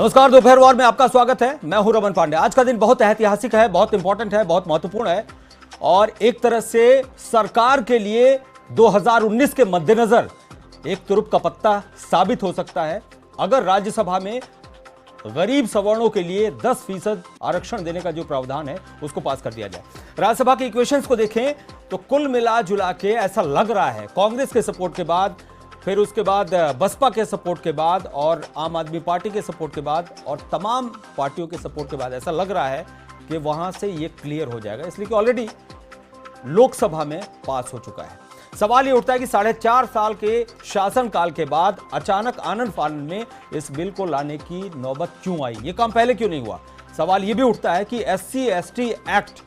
नमस्कार, दोपहर वार में आपका स्वागत है। मैं हूं रमन पांडे। आज का दिन बहुत ऐतिहासिक है, बहुत इंपॉर्टेंट है, बहुत महत्वपूर्ण है और एक तरह से सरकार के लिए 2019 के मद्देनजर एक तुरुप का पत्ता साबित हो सकता है अगर राज्यसभा में गरीब सवर्णों के लिए 10% आरक्षण देने का जो प्रावधान है उसको पास कर दिया जाए। राज्यसभा के इक्वेशंस को देखें तो कुल मिला जुला के ऐसा लग रहा है कांग्रेस के सपोर्ट के बाद, फिर उसके बाद बसपा के सपोर्ट के बाद और आम आदमी पार्टी के सपोर्ट के बाद और तमाम पार्टियों के सपोर्ट के बाद ऐसा लग रहा है कि वहां से ये क्लियर हो जाएगा, इसलिए कि ऑलरेडी लोकसभा में पास हो चुका है। सवाल ये उठता है कि 4.5 साल के शासनकाल के बाद अचानक आनन फानन में इस बिल को लाने की नौबत क्यों आई, ये काम पहले क्यों नहीं हुआ। सवाल ये भी उठता है कि SC/ST एक्ट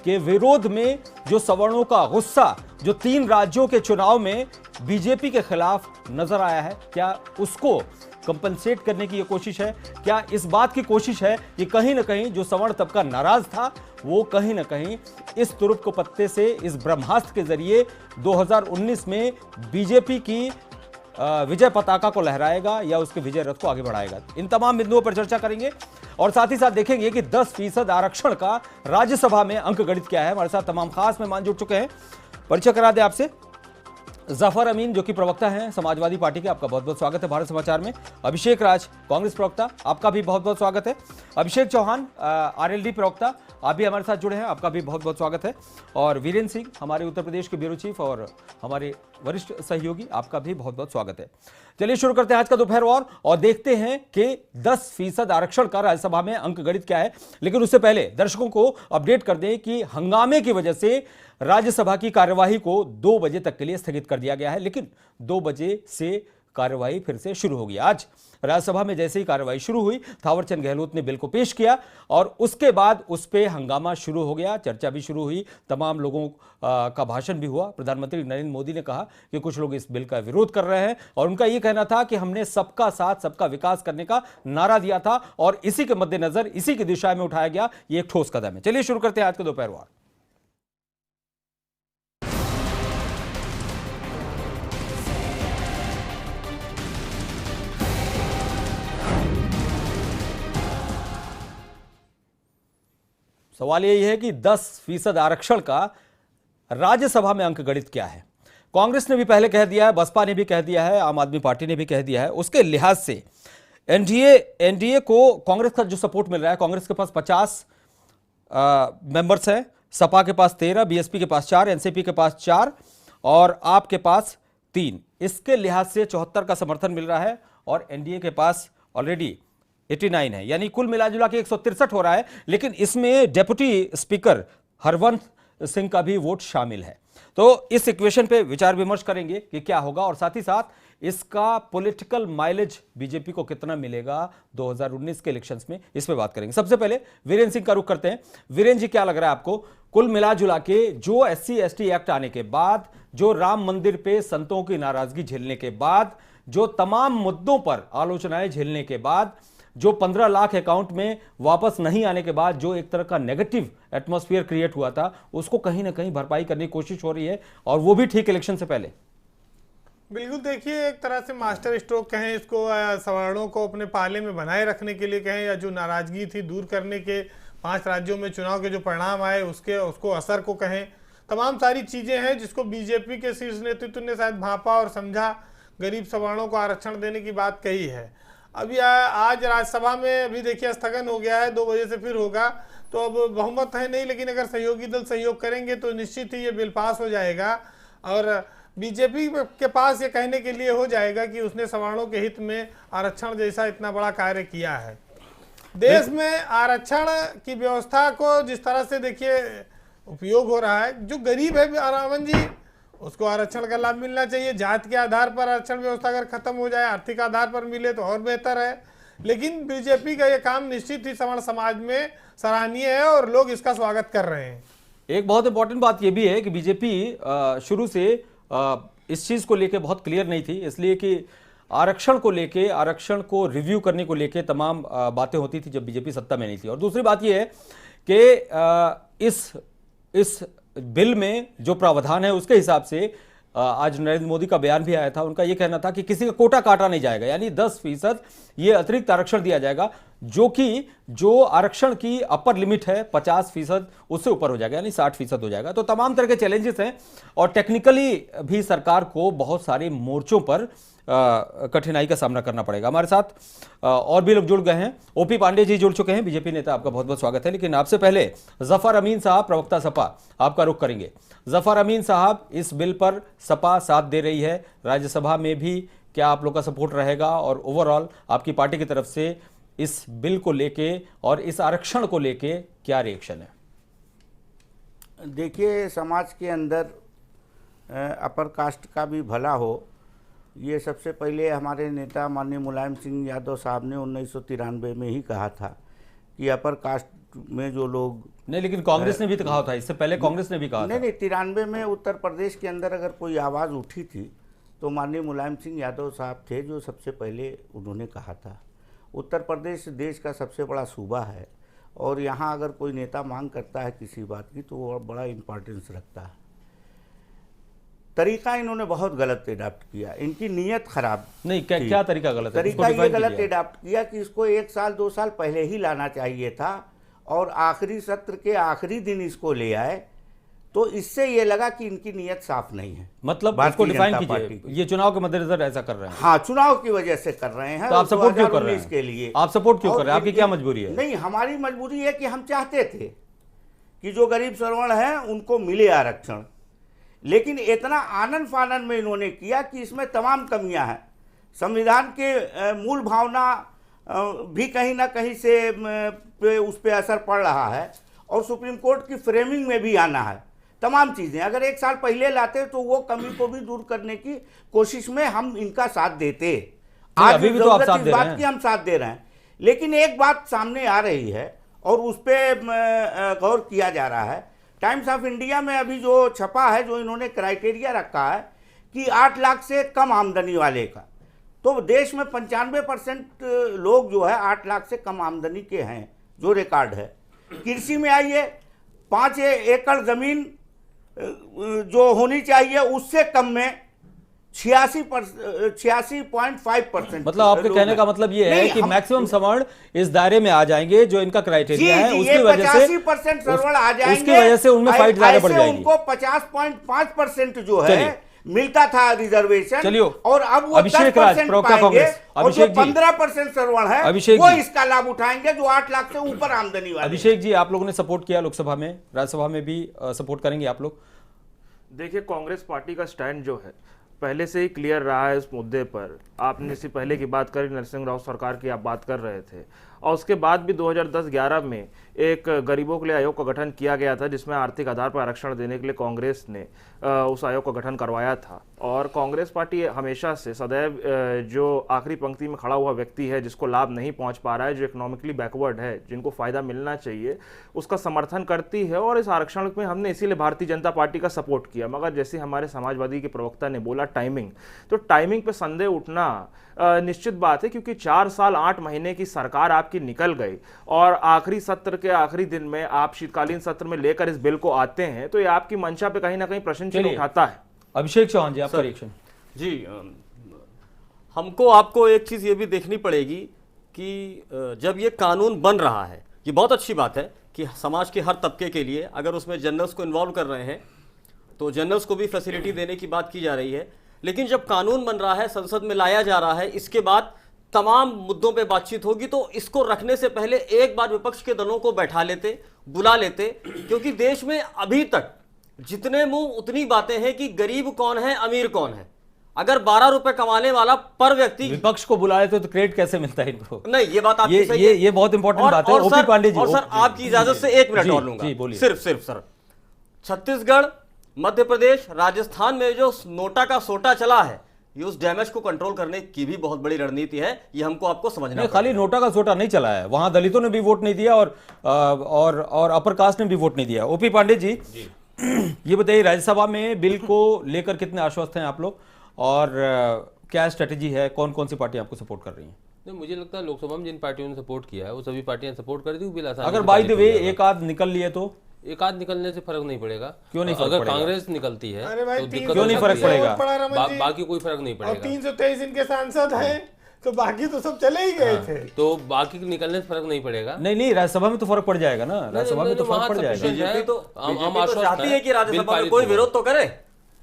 के विरोध में जो सवर्णों का गुस्सा जो 3 राज्यों के चुनाव में बीजेपी के खिलाफ नजर आया है, क्या उसको कंपनसेट करने की ये कोशिश है? क्या इस बात की कोशिश है कि कहीं ना कहीं जो सवर्ण तबका नाराज था वो कहीं ना कहीं इस तुरुप को पत्ते से, इस ब्रह्मास्त्र के जरिए 2019 में बीजेपी की विजय पताका को लहराएगा या उसके विजय रथ को आगे बढ़ाएगा? इन तमाम बिंदुओं पर चर्चा करेंगे और साथ ही साथ देखेंगे कि 10% आरक्षण का राज्यसभा में अंक गणित क्या है। हमारे साथ तमाम खास मेहमान जुड़ चुके हैं। परिचय करा दे आपसे, जफर अमीन जो कि प्रवक्ता हैं समाजवादी पार्टी के, आपका बहुत बहुत स्वागत है भारत समाचार में। अभिषेक राज कांग्रेस प्रवक्ता, आपका भी बहुत बहुत स्वागत है। अभिषेक चौहान RLD प्रवक्ता, आप भी हमारे साथ जुड़े हैं, आपका भी बहुत बहुत स्वागत है। और वीरेंद्र सिंह हमारे उत्तर प्रदेश के ब्यूरो चीफ और हमारे वरिष्ठ सहयोगी, आपका भी बहुत बहुत स्वागत है। चलिए शुरू करते हैं आज का दोपहर वार और देखते हैं कि 10% आरक्षण का राज्यसभा में अंक गणित क्या है। लेकिन उससे पहले दर्शकों को अपडेट कर दें कि हंगामे की वजह से राज्यसभा की कार्यवाही को 2 बजे तक के लिए स्थगित कर दिया गया है, लेकिन 2 बजे से कार्यवाही फिर से शुरू होगी। आज राज्यसभा में जैसे ही कार्यवाही शुरू हुई, थावरचंद गहलोत ने बिल को पेश किया और उसके बाद उस पे हंगामा शुरू हो गया, चर्चा भी शुरू हुई, तमाम लोगों का भाषण भी हुआ। प्रधानमंत्री नरेंद्र मोदी ने कहा कि कुछ लोग इस बिल का विरोध कर रहे हैं और उनका यह कहना था कि हमने सबका साथ सबका विकास करने का नारा दिया था और इसी के मद्देनजर, इसी की दिशा में उठाया गया ये एक ठोस कदम है। चलिए शुरू करते हैं आज का दोपहर वार। सवाल यही है कि 10% आरक्षण का राज्यसभा में अंक गणित क्या है। कांग्रेस ने भी पहले कह दिया है, बसपा ने भी कह दिया है, आम आदमी पार्टी ने भी कह दिया है। उसके लिहाज से एनडीए को कांग्रेस का जो सपोर्ट मिल रहा है, कांग्रेस के पास 50 मेंबर्स हैं, सपा के पास 13, बीएसपी के पास 4, एनसीपी के पास 4 और आप के पास 3। इसके लिहाज से 74 का समर्थन मिल रहा है और एनडीए के पास ऑलरेडी 89 है, यानी कुल मिलाजुला के 163 हो रहा है। लेकिन इसमें डेप्यूटी स्पीकर हरवंश सिंह का भी वोट शामिल है। तो इस इक्वेशन पे विचार विमर्श करेंगे कि क्या होगा और साथ ही साथ इसका पॉलिटिकल माइलेज बीजेपी को कितना मिलेगा 2019 के इलेक्शंस में, इस पे बात करेंगे। सबसे पहले वीरेंद्र सिंह का रुख करते हैं। वीरेंद्र जी, क्या लग रहा है आपको, कुल मिलाजुला के जो SC/ST एक्ट आने के बाद, जो राम मंदिर पे संतों की नाराजगी झेलने के बाद, जो तमाम मुद्दों पर आलोचनाएं झेलने के बाद, जो 15 लाख अकाउंट में वापस नहीं आने के बाद जो एक तरह का नेगेटिव एटमॉस्फेयर क्रिएट हुआ था, उसको कहीं ना कहीं भरपाई करने की कोशिश हो रही है और वो भी ठीक इलेक्शन से पहले? बिल्कुल, देखिए एक तरह से मास्टर स्ट्रोक कहें इसको, सवर्णों को अपने पाले में बनाए रखने के लिए कहें या जो नाराजगी थी दूर करने के 5 राज्यों में चुनाव के जो परिणाम आए उसको असर को कहें, तमाम सारी चीजें हैं जिसको बीजेपी के शीर्ष नेतृत्व ने शायद भांपा और समझा, गरीब सवर्णों को आरक्षण देने की बात कही है। अभी आज राज्यसभा में अभी देखिए स्थगन हो गया है, 2 बजे से फिर होगा, तो अब बहुमत है नहीं, लेकिन अगर सहयोगी दल सहयोग करेंगे तो निश्चित ही ये बिल पास हो जाएगा और बीजेपी के पास ये कहने के लिए हो जाएगा कि उसने सवर्णों के हित में आरक्षण जैसा इतना बड़ा कार्य किया है। देश में आरक्षण की व्यवस्था को जिस तरह से देखिए उपयोग हो रहा है, जो गरीब है रामन जी उसको आरक्षण का लाभ मिलना चाहिए। जात के आधार पर आरक्षण व्यवस्था अगर खत्म हो जाए, आर्थिक आधार पर मिले तो और बेहतर है। लेकिन बीजेपी का ये काम निश्चित ही सवर्ण समाज में सराहनीय है और लोग इसका स्वागत कर रहे हैं। एक बहुत इंपॉर्टेंट बात यह भी है कि बीजेपी शुरू से इस चीज को लेकर बहुत क्लियर नहीं थी, इसलिए कि आरक्षण को लेके, आरक्षण को रिव्यू करने को लेके तमाम बातें होती थी जब बीजेपी सत्ता में नहीं थी। और दूसरी बात यह है कि इस बिल में जो प्रावधान है उसके हिसाब से आज नरेंद्र मोदी का बयान भी आया था, उनका यह कहना था कि किसी का कोटा काटा नहीं जाएगा, यानी 10% ये अतिरिक्त आरक्षण दिया जाएगा, जो आरक्षण की अपर लिमिट है 50%, उससे ऊपर हो जाएगा, यानी 60% हो जाएगा। तो तमाम तरह के चैलेंजेस हैं और टेक्निकली भी सरकार को बहुत सारे मोर्चों पर कठिनाई का सामना करना पड़ेगा। हमारे साथ और भी लोग जुड़ गए हैं। ओपी पांडे जी जुड़ चुके हैं, बीजेपी नेता, आपका बहुत बहुत स्वागत है। लेकिन आपसे पहले जफर अमीन साहब, प्रवक्ता सपा, आपका रुख करेंगे। जफर अमीन साहब, इस बिल पर सपा साथ दे रही है, राज्यसभा में भी क्या आप लोग का सपोर्ट रहेगा, और ओवरऑल आपकी पार्टी की तरफ से इस बिल को लेके और इस आरक्षण को लेके क्या रिएक्शन है? देखिए, समाज के अंदर अपर कास्ट का भी भला हो, ये सबसे पहले हमारे नेता माननीय मुलायम सिंह यादव साहब ने 1993 में ही कहा था कि अपर कास्ट में जो लोग नहीं, लेकिन कांग्रेस ने भी तो कहा था, इससे पहले कांग्रेस ने भी कहा था। नहीं, 93 में उत्तर प्रदेश के अंदर अगर कोई आवाज़ उठी थी तो माननीय मुलायम सिंह यादव साहब थे जो सबसे पहले उन्होंने कहा था। उत्तर प्रदेश देश का सबसे बड़ा सूबा है और यहाँ अगर कोई नेता मांग करता है किसी बात की तो वो बड़ा इम्पोर्टेंस रखता है। तरीका इन्होंने बहुत गलत एडाप्ट किया, इनकी नीयत खराब नहीं। क्या तरीका गलत है? तरीका ये गलत एडाप्ट किया कि इसको 1 साल 2 साल पहले ही लाना चाहिए था और आखिरी सत्र के आखिरी दिन इसको ले आए, तो इससे ये लगा कि इनकी नीयत साफ नहीं है। मतलब इसको डिफाइन कीजिए, ये चुनाव के मद्देनजर ऐसा कर रहे हैं? हाँ, चुनाव की वजह से कर रहे हैं। तो आप सपोर्ट क्यों कर रहे हैं इसके लिए? आप सपोर्ट क्यों कर रहे हैं? आपकी क्या मजबूरी है? नहीं, हमारी मजबूरी है कि हम चाहते थे कि जो गरीब श्रवण है उनको मिले आरक्षण, लेकिन इतना आनंद फानन में इन्होंने किया कि इसमें तमाम कमियां हैं। संविधान के मूल भावना भी कहीं ना कहीं से उस पर असर पड़ रहा है और सुप्रीम कोर्ट की फ्रेमिंग में भी आना है। तमाम चीज़ें अगर 1 साल पहले लाते तो वो कमी को भी दूर करने की कोशिश में हम इनका साथ देते। आज अभी भी तो आप साथ इस दे बात रहे की हैं। हम साथ दे रहे हैं, लेकिन एक बात सामने आ रही है और उस पर गौर किया जा रहा है। टाइम्स ऑफ इंडिया में अभी जो छपा है, जो इन्होंने क्राइटेरिया रखा है कि 8 लाख से कम आमदनी वाले का, तो देश में 95% लोग जो है 8 लाख से कम आमदनी के हैं, जो रिकॉर्ड है। कृषि में आइए, 5 एकड़ जमीन जो होनी चाहिए उससे कम में 86.5%। मतलब आपके कहने का मतलब ये है कि मैक्सिमम सवर्ण इस दायरे में आ जाएंगे जो इनका क्राइटेरिया है, उसकी वजह से 85% सवर्ण आ जाएंगे, उसकी वजह से उनमें फाइट ज्यादा बढ़ जाएगी। उनको 50.5% जो है मिलता था रिजर्वेशन, चलिए, और अब वो अभिषेक राज, 10% प्रवक्ता कांग्रेस, और जो 15% सवर्ण है वो इसका लाभ उठाएंगे जो 8 लाख से ऊपर आमदनी वाले। अभिषेक जी, आप लोगों ने सपोर्ट किया लोकसभा में, राज्यसभा में भी सपोर्ट करेंगे आप लोग? देखिए, कांग्रेस पार्टी का स्टैंड जो है पहले से ही क्लियर रहा है इस मुद्दे पर। आपने इससे पहले की बात करी, नरसिंह राव सरकार की आप बात कर रहे थे, और उसके बाद भी 2010-11 में एक गरीबों के लिए आयोग का गठन किया गया था जिसमें आर्थिक आधार पर आरक्षण देने के लिए कांग्रेस ने उस आयोग का गठन करवाया था। और कांग्रेस पार्टी हमेशा से सदैव जो आखिरी पंक्ति में खड़ा हुआ व्यक्ति है, जिसको लाभ नहीं पहुंच पा रहा है, जो इकोनॉमिकली बैकवर्ड है, जिनको फायदा मिलना चाहिए, उसका समर्थन करती है। और इस आरक्षण में हमने इसीलिए भारतीय जनता पार्टी का सपोर्ट किया। मगर जैसे हमारे समाजवादी के प्रवक्ता ने बोला टाइमिंग, तो टाइमिंग पे संदेह उठना निश्चित बात है, क्योंकि 4 साल 8 महीने की सरकार आपकी निकल गई और आखिरी सत्र के आखिरी दिन में आप शीतकालीन सत्र में लेकर इस बिल को आते हैं, तो ये आपकी मंशा पे कहीं ना कहीं प्रश्न चिन्ह उठाता है। अभिषेक चौहान जी, आपका रिएक्शन? जी, हमको आपको एक चीज़ ये भी देखनी पड़ेगी कि जब ये कानून बन रहा है, ये बहुत अच्छी बात है कि समाज के हर तबके के लिए अगर उसमें जनरल्स को इन्वॉल्व कर रहे हैं तो जनरल्स को भी फैसिलिटी देने की बात की जा रही है। लेकिन जब कानून बन रहा है, संसद में लाया जा रहा है, इसके बाद तमाम मुद्दों पे बातचीत होगी, तो इसको रखने से पहले एक बार विपक्ष के दलों को बैठा लेते, बुला लेते, क्योंकि देश में अभी तक जितने मुंह उतनी बातें हैं कि गरीब कौन है, अमीर कौन है। अगर 12 रुपए कमाने वाला पर व्यक्ति, विपक्ष को बुलाए तो क्रेडिट कैसे मिलता है इनको? नहीं, ये बात आपकी सही है, ये बहुत इंपॉर्टेंट बात है। ओपी पांडे जी, और सर आपकी इजाजत से 1 मिनट और लूंगा, सिर्फ सर। छत्तीसगढ़, मध्य प्रदेश, राजस्थान में जो नोटा का सोटा चला है, ये उस डैमेज को कंट्रोल करने की भी बहुत बड़ी रणनीति है। ये हमको आपको समझना है। खाली नोटा का सोटा नहीं चला है, वहां दलितों ने भी वोट नहीं दिया और अपर कास्ट ने भी वोट नहीं दिया। ओपी पांडे जी, ये बताइए, राज्यसभा में बिल को लेकर कितने आश्वस्त हैं आप लोग, और क्या स्ट्रेटेजी है, कौन कौन सी पार्टी आपको सपोर्ट कर रही है? नहीं, मुझे लगता है लोकसभा में जिन पार्टियों ने सपोर्ट किया है वो सभी पार्टियां सपोर्ट कर दी, बिल आसानी अगर बाय द वे एक आध निकल लिए तो एक आध निकलने से फर्क नहीं पड़ेगा। क्यों नहीं फर्क अगर पड़ेगा? कांग्रेस निकलती है अरे भाई तो 300 दिक्कत क्यों नहीं हो फर्क सकती है। पड़ेगा? पड़ा रमन जी। बाकी कोई फर्क नहीं और पड़ेगा। 323 इनके सांसद हैं, तो बाकी तो सब चले ही गए थे। तो बाकी के निकलने से फर्क नहीं पड़ेगा। नहीं, राज्यसभा में तो फर्क पड़ जाएगा ना, राज्यसभा में तो फर्क पड़ जाएगा। बीजेपी तो हम आश्वस्त चाहती है हैं, कि राज्यसभा बिल में पारित कोई होगा। विरोध तो करे।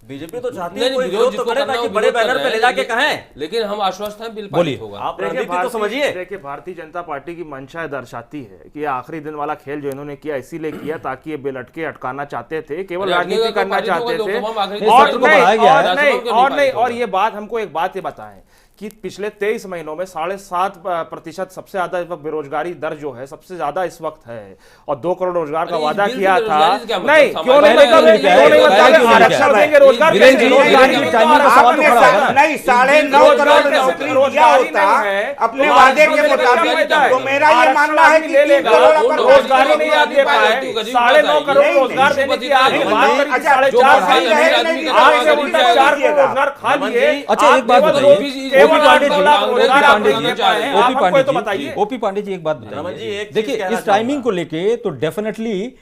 बीजेपी तो चाहती है नहीं, कोई विरोध विरोध तो जिसको करे करना ताकि हो, बड़े विरोध कर बैनर पे रहे ले हैं, जाके कहें। लेकिन हम आश्वस्त हैं, बिल बोलिए। पारित होगा। आप रणनीति तो समझिए। देखिए भारतीय जनता पार्टी की मंशा दर्शाती है कि ये आखिरी दिन वाला खेल जो इन्होंने किया इसीलिए किया ताकि ये बिल अटके अटकाना चाहते थे, केवल अरे राजनीति अटकेगा तो करना पारित होगा, चाहते थे। लोकसभा में आखिरी और सत्र को बढ़ाया गया है। और ये बात हमको एक बात ये बताएं कि पिछले 23 महीनों में 7.5% सबसे ज्यादा इस वक्त बेरोजगारी दर जो है सबसे ज्यादा इस वक्त है, और 2 करोड़ रोजगार का अरे वादा इस बिल किया से था। बेरोजगारी से क्या मतलब? नहीं, क्यों नहीं पहले मतलब क्यों नहीं क्यों नहीं किया? मतलब पहले क्यों नहीं आरक्षण किया? देंगे, रोजगार वीरेंद्र कैसे? जी, रोजगार वीरेंद्र जी, नहीं टाइमिंग का तो सवाल आपने तो खड़ा होगा ना। नहीं 9.5 करोड़ नौकरी दिया होता अपने वादे के मुताबिक, तो मेरा ये मानना है कि 3 करोड़ अपन रोजगार ही नहीं आ दे पाए। 9.5 करोड़ नहीं, रोजगार देने की आपने बात करी, अच्छा, 4.5 आज से उल्टा 4 करोड़ रोजगार खा लिए। अच्छा, एक बात केवल बताइए, केवल ओपी पांडे जी, 8 लाख रोजगार आप ओपी नहीं दे पाए हैं। आप पांडे हमको ये तो जी, बताइए। ओपी पांडे जी एक बात रमन जी, बताइए। एक चीज देखिए कहना इस टाइमिंग चाहूंगा। को लेके तो डेफिनेटली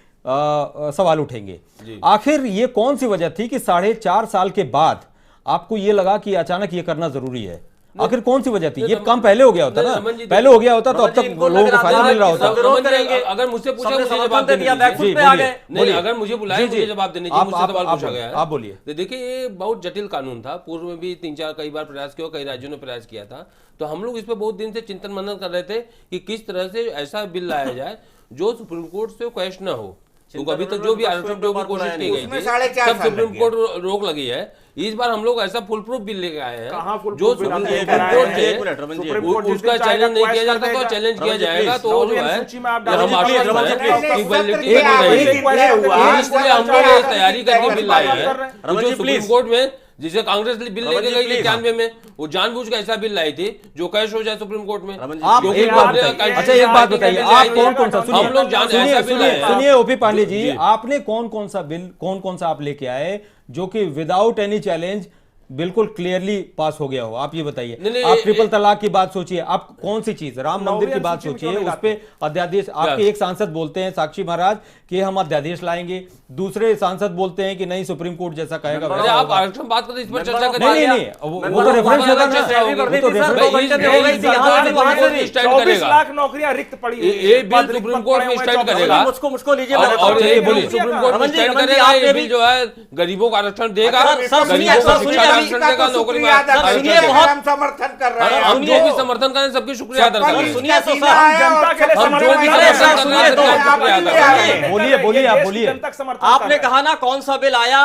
सवाल उठेंगे। आखिर ये कौन सी वजह थी कि 4.5 साल के बाद आपको ये लगा कि अचानक ये करना जरूरी है? आखिर कौन सी वजह थी? ये काम पहले हो गया होता ना, रमन जी, पहले हो गया होता तो अब रमन जी, तक इनको लोगों लग को रहा फायदा था मिल रहा कि होता। सब विरोध रमन जी, करेंगे। अगर मुझसे पूछा सबने मुझे समर्थन जवाब दे देने दिया, दीजिए। बैकफुट जी, पे आ बोलिए। गए। नहीं, अगर मुझे बुलाया जी, मुझे जी। जवाब देने दीजिए, आप- मुझसे आप- सवाल आप पूछा बोलिए, गया है। आप बोलिए। तो देखिए ये बहुत जटिल कानून था, पूर्व में भी 3-4 कई बार प्रयास किया, कई राज्यों ने प्रयास किया था। तो हम लोग इस पर बहुत दिन से चिंतन मनन कर रहे थे कि किस तरह से ऐसा बिल लाया जाए जो सुप्रीम कोर्ट से क्वेश न हो। क्योंकि अभी तक जो भी आरक्षण जो भी कोशिश की गई उसमें थी 4.5 सब साल सुप्रीम लग कोर्ट रोक लगी है। इस बार हम लोग ऐसा फुल प्रूफ बिल लेके आए हैं कहाँ full जो proof बिल सुप्रीम आपने कोर्ट लेकर आए हैं? से एक minute, Raman ji, supreme court जिस उसका दिन चाहेगा चैलेंज नहीं किया quash जाता, कर तो देगा। चैलेंज किया रमन जी, जाएगा please, तो जो है सूची में आप हम डालिए, आश्वस्त रमन जी, हैं please, कि वैलिडिटी एक नहीं आखिरी है। दिन तय हुआ, इसलिए हम लोग ये तैयारी करके बिल लाए हैं। रमन तो जी, जो सुप्रीम please। कोर्ट में जिसे कांग्रेस बिल रमन लेके जी, गई please। 91 में, वो जानबूझ के ऐसा बिल लाई थी जो कैश हो जाए सुप्रीम कोर्ट में। रमन जी, आप क्योंकि एक बात हमने बताइए, कल- अच्छा एक बात बताइए, आप कौन कौन सा हम लोग जान सुनिए ऐसा बिल सुनिए लाए हैं। सुनिए ओपी पांडे जी, जी। आपने कौन कौन सा बिल कौन सा आप लेके आए जो कि विदाउट एनी चैलेंज बिल्कुल क्लियरली पास हो गया हो? आप ये बताइए। नहीं, आप ये- ट्रिपल तलाक की बात सोचिए, आप कौन सी चीज, राम मंदिर की नौवीं बात अनुसूची में सोचिए, क्यों नहीं उस पे अध्यादेश, आपके एक सांसद बोलते हैं साक्षी महाराज कि हम अध्यादेश लाएंगे, दूसरे सांसद बोलते हैं कि नहीं सुप्रीम कोर्ट जैसा कहेगा अरे वैसा आप होगा। आरक्षण बात करें, इस पर चर्चा नहीं करें। नहीं नहीं, वो तो रेफरेंस होगा ना, सैलरी बढ़ रही वो तो थी सर, रेफरेंस- 2 घंटे में हो गई थी, यहाँ से भी वहाँ से भी। 24 लाख नौकरियां रिक्त पड़ी हुई ये हैं। बिल पद रिक्त सुप्रीम पड़े कोर्ट में हुए हैं, स्टैंड 24 करेगा। मुझको लीजिए, और चलिए, बोलिए। सुप्रीम कोर्ट में रमन जी, स्टैंड रमन जी, करेगा, आपने ये भी- बिल जो है गरीबों का आरक्षण देगा, सर, सर, सुनिए, गरीबों को सर, शिक्षा सुनिए, का अभी आरक्षण देगा, नौकरी में सुनिए, आरक्षण बहुत- देगा। हम समर्थन कर रहे हैं। हम सुनिए। जो भी समर्थन करें सबकी शुक्रिया अदा करें। सुनिए तो सर, हम जनता के लिए हम जो समर्थन भी कर रहे हैं। समर्थन सुनिए करें तो, सबका शुक्रिया अदा करें। बोलिए, बोलिए, आप बोलिए। आपने कहा ना कौन सा बिल आया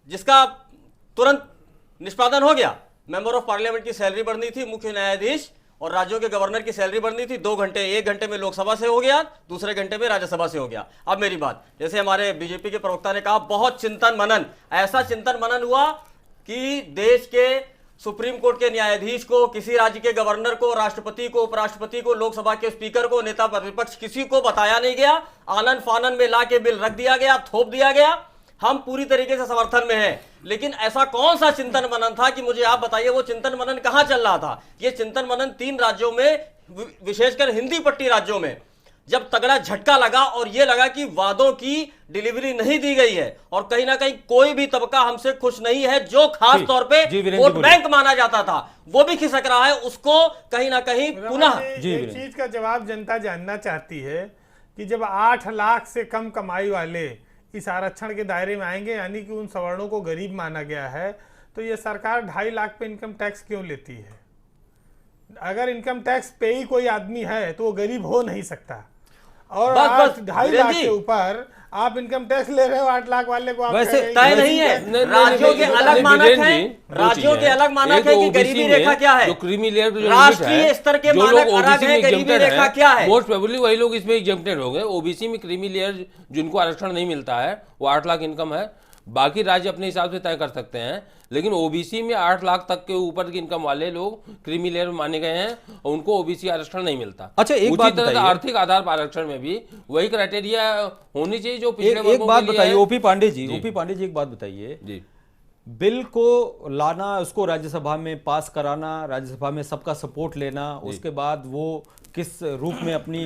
जिसका तुरंत निष्पादन हो गया? मेंबर ऑफ पार्लियामेंट की सैलरी बढ़नी थी, मुख्य न्यायाधीश और राज्यों के गवर्नर की सैलरी बढ़नी थी। 2 घंटे, 1 घंटे में लोकसभा से हो गया, दूसरे घंटे में राज्यसभा से हो गया। अब मेरी बात, जैसे हमारे बीजेपी के प्रवक्ता ने कहा, बहुत चिंतन मनन, ऐसा चिंतन मनन हुआ कि देश के सुप्रीम कोर्ट के न्यायाधीश को, किसी राज्य के गवर्नर को, राष्ट्रपति को, उपराष्ट्रपति को, लोकसभा के स्पीकर को, नेता प्रतिपक्ष किसी को बताया नहीं गया। आनन फानन में लाके बिल रख दिया गया, थोप दिया गया। हम पूरी तरीके से समर्थन में हैं, लेकिन ऐसा कौन सा चिंतन मनन था कि मुझे आप बताइए वो चिंतन मनन कहां चल रहा था? ये चिंतन मनन 3 राज्यों में, विशेषकर हिंदी पट्टी राज्यों में जब तगड़ा झटका लगा और यह लगा कि वादों की डिलीवरी नहीं दी गई है और कहीं ना कहीं कोई भी तबका हमसे खुश नहीं है, जो खास तौर पे वोट बैंक माना जाता था वो भी खिसक रहा है, उसको कहीं ना कहीं पुनः एक चीज का जवाब जनता जानना चाहती है कि जब 8 लाख से कम कमाई वाले इस आरक्षण के दायरे में आएंगे, यानी कि उन सवर्णों को गरीब माना गया है, तो ये सरकार 2.5 लाख पे इनकम टैक्स क्यों लेती है? अगर इनकम टैक्स पे ही कोई आदमी है तो वो गरीब हो नहीं सकता। और बस 2.5 लाख के ऊपर आप इनकम टैक्स ले रहे हो 8 लाख वाले को। आप वैसे कह तय रहे नहीं है, नहीं, राज्यों के नहीं, अलग नहीं, मानक वीरेंद्र हैं, जी, दो राज्यों चीजें के हैं। अलग मानक एक है तो कि OBC गरीबी में रेखा क्या है, जो क्रीमी लेयर जो राष्ट्रीय स्तर के जो मानक लोग अलग ओबीसी है, में गरीबी exempted रेखा हैं, क्या है? मोस्ट प्रोबेबली वही लोग इसमें एग्जेम्प्टेड होंगे। ओबीसी में क्रीमी लेयर जिनको आरक्षण नहीं मिलता है वो 8 लाख इनकम है, बाकी राज्य अपने हिसाब से तय कर सकते हैं, लेकिन ओबीसी में 8 लाख तक के ऊपर की इनकम वाले लोग क्रीमी लेयर में माने गए हैं और उनको ओबीसी आरक्षण नहीं मिलता। अच्छा, एक बात तरह से बताइए, आर्थिक आधार पर आरक्षण में भी वही क्राइटेरिया होनी चाहिए जो पिछड़े एक वर्गों बात के लिए बताइए है। ओपी पांडे जी, ओपी पांडे जी एक बात बताइए, जी बिल को लाना, उसको राज्यसभा में पास कराना, राज्यसभा में सबका सपोर्ट लेना, उसके बाद वो किस रूप में अपनी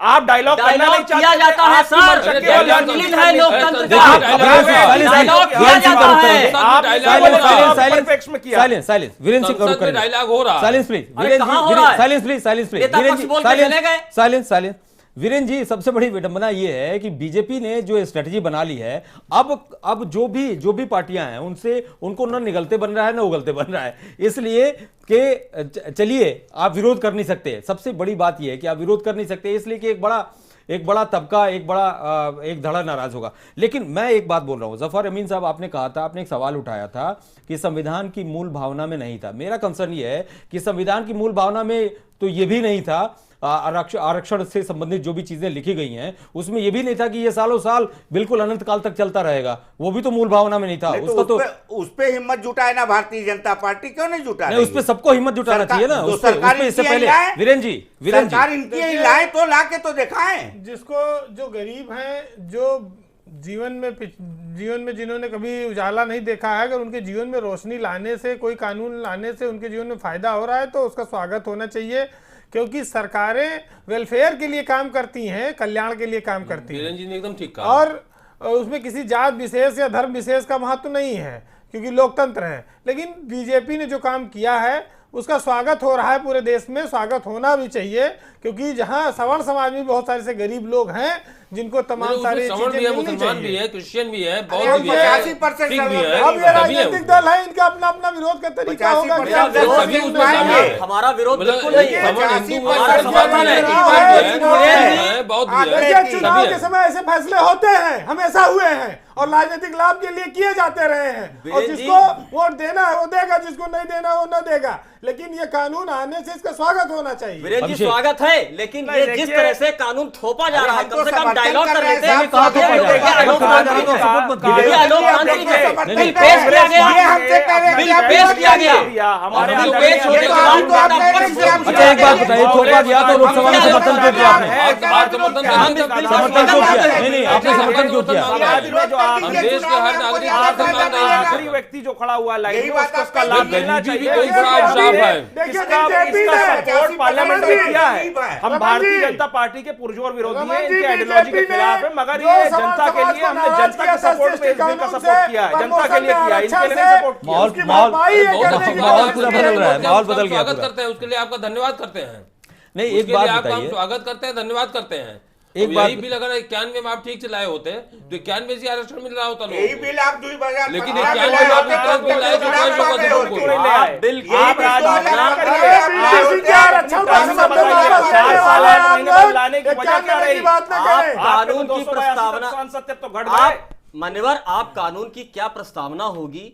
आप डायलॉग करना डायलॉग नहीं किया चाहते थे, जाता है आपकी सर, मनशक्ति ये वाली डिसिप्लिन है लोकतंत्र देखिए, का। डायलॉग किया जाता है। साइलेंस वीरेंद्र सिंह संसद में डायलॉग हो रहा है। साइलेंस प्लीज अरे कहाँ हो रहा है? साइलेंस प्लीज नेता पक्ष बोल के चले गए। साइलेंस वीरेन जी, सबसे बड़ी विडंबना ये है कि बीजेपी ने जो स्ट्रेटजी बना ली है, अब जो भी पार्टियां हैं उनसे उनको ना निगलते बन रहा है ना उगलते बन रहा है, इसलिए कि चलिए आप विरोध कर नहीं सकते। सबसे बड़ी बात यह है कि आप विरोध कर नहीं सकते, इसलिए कि एक बड़ा तबका, एक धड़ा नाराज होगा। लेकिन मैं एक बात बोल रहा हूं, जफर अमीन साहब, आपने कहा था, आपने एक सवाल उठाया था कि संविधान की मूल भावना में नहीं था। मेरा कंसर्न ये है कि संविधान की मूल भावना में तो ये भी नहीं था, आरक्षण से संबंधित जो भी चीजें लिखी गई हैं उसमें यह भी नहीं था कि ये सालों साल बिल्कुल अनंत काल तक चलता रहेगा, वो भी तो मूल भावना में नहीं था। उसका तो उस पे हिम्मत जुटाए ना भारतीय जनता पार्टी, क्यों नहीं जुटा रही? उस पे सबको हिम्मत जुटाना चाहिए ना। उस पे इससे पहले वीरेन जी सरकार इनकी ही लाए तो लाके तो दिखाएं। जिसको जो गरीब हैं, जो जीवन में जिन्होंने कभी उजाला नहीं देखा है, अगर उनके जीवन में रोशनी लाने से, कोई कानून लाने से उनके जीवन में फायदा हो रहा है तो उसका स्वागत होना चाहिए, क्योंकि सरकारें वेलफेयर के लिए काम करती हैं, कल्याण के लिए काम करती हैं। जी ने एकदम ठीक कहा। और उसमें किसी जात विशेष या धर्म विशेष का महत्व नहीं है, क्योंकि लोकतंत्र है। लेकिन बीजेपी ने जो काम किया है उसका स्वागत हो रहा है, पूरे देश में स्वागत होना भी चाहिए, क्योंकि जहां सवर्ण समाज में बहुत सारे से गरीब लोग हैं जिनको तमाम सारी सवर्ण भी है, मुसलमान भी है, क्रिश्चियन भी है, बौद्ध भी है, 85% सिख भी है। अब ये राजनीतिक दल है, इनका अपना अपना विरोध का तरीका होगा कि आप सभी उसमें शामिल हैं। हमारा विरोध बिल्कुल नहीं है। सवर्ण हिंदू है, हमारा मुसलमान है, समाज क्रिश्चियन भी है, बौद्ध भी है, देखिए, चुनाव सभी के है। समय ऐसे फैसले होते हैं, हमेशा हुए हैं और राजनीतिक लाभ के लिए किए जाते रहे हैं, और जिसको वोट देना है वो देगा, जिसको नहीं देना वो न देगा। लेकिन ये कानून आने से इसका स्वागत होना चाहिए। वीरेन जी स्वागत है, लेकिन ये जिस तरह से कानून थोपा जा रहा है, कम से कम डायलॉग कर लेते हैं। कहा थोपा जा रहा है? ये अलोकतांत्रिक है, ये अलोकतांत्रिक है। बिल पेश किया गया, बिल पेश किया गया, हमारे बिल पेश होने के बाद अच्छा एक बात बताइए, थोपा गया तो लोकसभा में समर्थन क्यों किया आपने? समर्थन क्यों किया? नहीं, आपने समर्थन क्यों किया? हम देश के हर नागरिक को सम्मान देंगे। आखिरी व्यक्ति जो खड़ा हुआ लाइन में, उसको उसका लाभ मिलना गरीबी भी चाहिए। कोई बड़ा अवसर है। इसका सपोर्ट पार्लियामेंट में किया है। हम भारतीय जनता पार्टी के पुरजोर विरोधी हैं, इनके आइडियोलॉजी के खिलाफ है, मगर ये जनता के लिए, हमने जनता के सपोर्ट पे इस बिल का सपोर्ट किया है, जनता के लिए किया है, इनके लिए नहीं सपोर्ट किया। माहौल पूरा बदल रहा है, माहौल बदल गया स्वागत पूरा। करते हैं, उसके लिए आपका धन्यवाद करते हैं। नहीं, एक उसके बात लिए आपका हम बताइए, स्वागत करते हैं, धन्यवाद करते हैं। एक अब बात- यही बिल अगर 91 में आप ठीक चलाए होते तो 91 से आरक्षण मिल रहा होता यही लोगों बिल आप 2015 लेकिन में 91 लाए में होते आपने तो बिल लाए जो चुनाव देश को लड़ते अधिक होते। को। आप बिल आप राजनीति ना करिए। लाने की वजह क्या रही? कानून की प्रस्तावना, सांसद तक तो घट गए। आप मान्यवर, आप कानून की क्या प्रस्तावना होगी,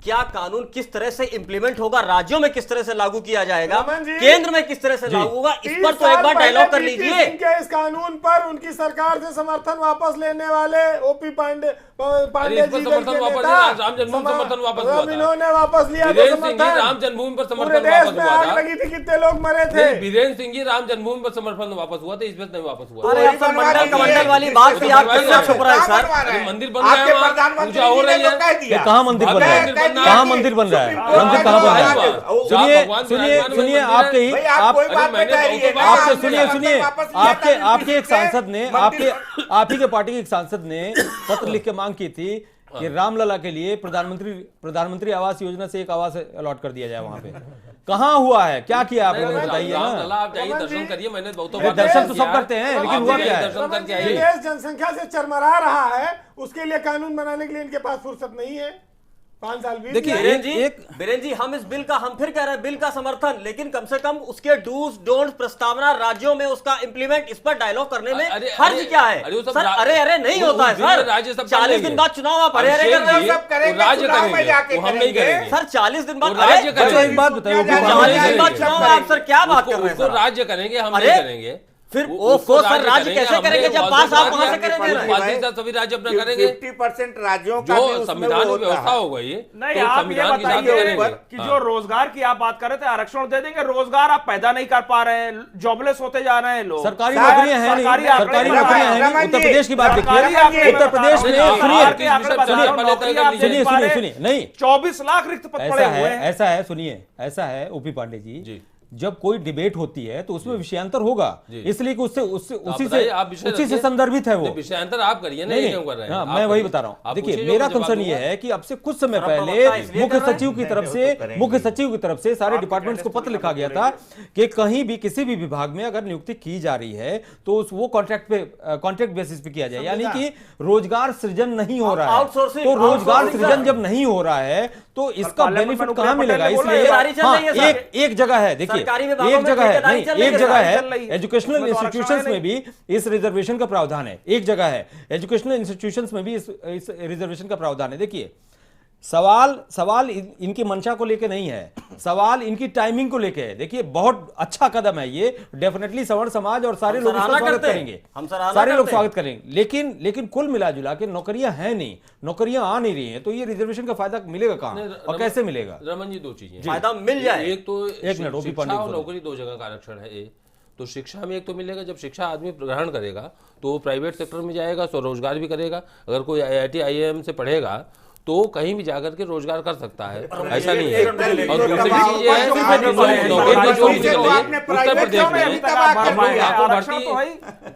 क्या कानून किस तरह से इंप्लीमेंट होगा, राज्यों में किस तरह से लागू किया जाएगा, रमन जी, केंद्र में किस तरह से लागू होगा, इस पर तो एक बार डायलॉग कर लीजिए। इस कानून पर उनकी सरकार से समर्थन वापस लेने वाले ओपी पांडे अरे इस पर समर्थन वापस नहीं, राम जन्मभूमि समर्थन वापस हुआ था। इन्होंने वापस लिया वीरेंद्र तो सिंह जी समर्थन। राम जन्मभूमि पर पूरे समर्थन देश वापस में हुआ आग था। लगी थी, कितने लोग मरे थे। नहीं, वीरेंद्र सिंह जी राम जन्मभूमि पर समर्थन वापस हुआ था, इस पर नहीं वापस हुआ। अरे अब मंडल कमंडल वाली बात भी आप कैसे छुप रहे हैं सर? अरे मंदिर बन रहा है वहाँ, पूजा हो रही है। ये कहाँ मंदिर बन रहा है? कहाँ मंदिर बन रहा है? मंदिर कहाँ बन रहा है? सुनिए आपके एक सांसद ने, आप ही के पार्टी के एक सांसद ने पत्र लिख के मांग की थी कि रामलला के लिए प्रधानमंत्री आवास योजना से एक आवास अलॉट कर दिया जाए। वहां पे कहाँ हुआ है, क्या किया आप लोगों ने, बताइए ना। आप जाइए दर्शन करिए, मैंने बहुत दर्शन तो सब करते हैं, लेकिन हुआ क्या है? दर्शन करके आइए। देश जनसंख्या से चरमरा रहा है, उसके लिए कानून बनाने के लिए इनके पास फुर्सत नहीं है। 5 साल बीत देखिए, गए। बीरेन जी हम इस बिल का, हम फिर कह रहे हैं बिल का समर्थन, लेकिन कम से कम उसके डूज डोंट प्रस्तावना राज्यों में उसका इंप्लीमेंट, इस पर डायलॉग करने में हर्ज क्या है सर? अरे नहीं होता है सर। 40 दिन बाद चुनाव आप अरे कर रहे हो, सब करेंगे, राज्य चुनाव में जाके करेंगे, वो हम नहीं करेंगे। सर 40 दिन बाद राज्य करेंगे। एक बात बताइए, 40 दिन बाद चुनाव है, आप सर क्या बात कर रहे हैं उसको सर? राज्य करेंगे, हम अरे, नहीं करेंगे। फिर उसको वो सर राज्य कैसे हमने करेंगे जब पास आप वहां से करेंगे? सभी राज्य अपना करेंगे 50% राज्यों का भी जो उसमें संविधान में वो होता व्यवस्था है। हो गई है। नहीं, तो आप ये संविधान के साथ बताइए करेंगे। कि जो रोजगार की आप बात कर रहे थे, आरक्षण दे देंगे, रोजगार आप पैदा नहीं कर पा रहे हैं, जॉबलेस होते जा रहे हैं लोग। सरकारी नौकरियां हैं नहीं, सरकारी नौकरियां हैं नहीं। उत्तर प्रदेश की बात देखिए, उत्तर प्रदेश में सुनिए नहीं, 24 लाख रिक्त पद पड़े हुए हैं। ऐसा है, सुनिए, ऐसा है ओपी पांडे जी जब कोई डिबेट होती है तो उसमें विषयांतर होगा, इसलिए कि उससे आप उसी बताइए, आप विषय से रखिए। संदर्भित है वो। नहीं, विषयांतर आप करिए ना, ये क्यों कर रहे हैं? हाँ, आप मैं वही करिए। बता रहा हूँ। आप देखिए, पूछिए, मेरा मैं जवाब कंसर्न ये दूंगा। है कि अब से कुछ समय प्रवक्ता पहले इसलिए मुख्य कर रहे हैं, सचिव की तरफ नहीं, से वो तो करेंगे। मुख्य सचिव की तरफ से सारे डिपार्टमेंट्स को पत्र लिखा गया था कि कहीं भी किसी भी विभाग में अगर नियुक्ति की जा रही है तो वो कॉन्ट्रैक्ट बेसिस पे किया जाए, यानी कि रोजगार सृजन नहीं हो रहा है। आउटसोर्सिंग, तो रोजगार आउटसोर्सिंग सृजन सर। जब नहीं हो रहा है तो इसका पार्लियामेंट में बेनिफिट अनुप्रिया कहां मिलेगा? पटेल ने बोला, इसलिए ये जारी चल हाँ, रही है सर। एक जगह है, देखिए सरकारी विभागों एक में जगह है, ठेकेदारी नहीं चल रही एक है, जगह चल रही है है। एजुकेशनल इसमें तो इंस्टीट्यूशंस आरक्षण में भी इस रिजर्वेशन का प्रावधान है। एक जगह है एजुकेशनल इंस्टीट्यूशंस में भी इस रिजर्वेशन का प्रावधान है। देखिए, सवाल इनकी मंशा को लेके नहीं है, सवाल इनकी टाइमिंग को लेके है। देखिए, बहुत अच्छा कदम है ये, डेफिनेटली सवर्ण समाज और सारे लोग इसका सराहना स्वागत करते हैं। करेंगे, हम सराहना सारे लोग करते हैं। स्वागत करेंगे। लेकिन कुल मिला जुला के नौकरियां हैं नहीं, नौकरियां आ नहीं रही हैं, तो ये रिजर्वेशन का फायदा मिलेगा कहां और कैसे मिलेगा? रमन जी, दो चीजें फायदा मिल जाए। एक तो एक मिनट, ओपी शिक्षा पांडे और बोलो। नौकरी दो जगह का आरक्षण है। तो शिक्षा में एक तो मिलेगा, जब शिक्षा आदमी ग्रहण करेगा तो वो प्राइवेट सेक्टर में जाएगा, स्वरोजगार भी करेगा। अगर कोई IIT IIM से पढ़ेगा तो कहीं भी जाकर के रोजगार कर सकता है, ऐसा नहीं है। और दूसरी चीज ये है, नौकरी जो भी चल रही है उत्तर प्रदेश में, हम लोग आपको भर्ती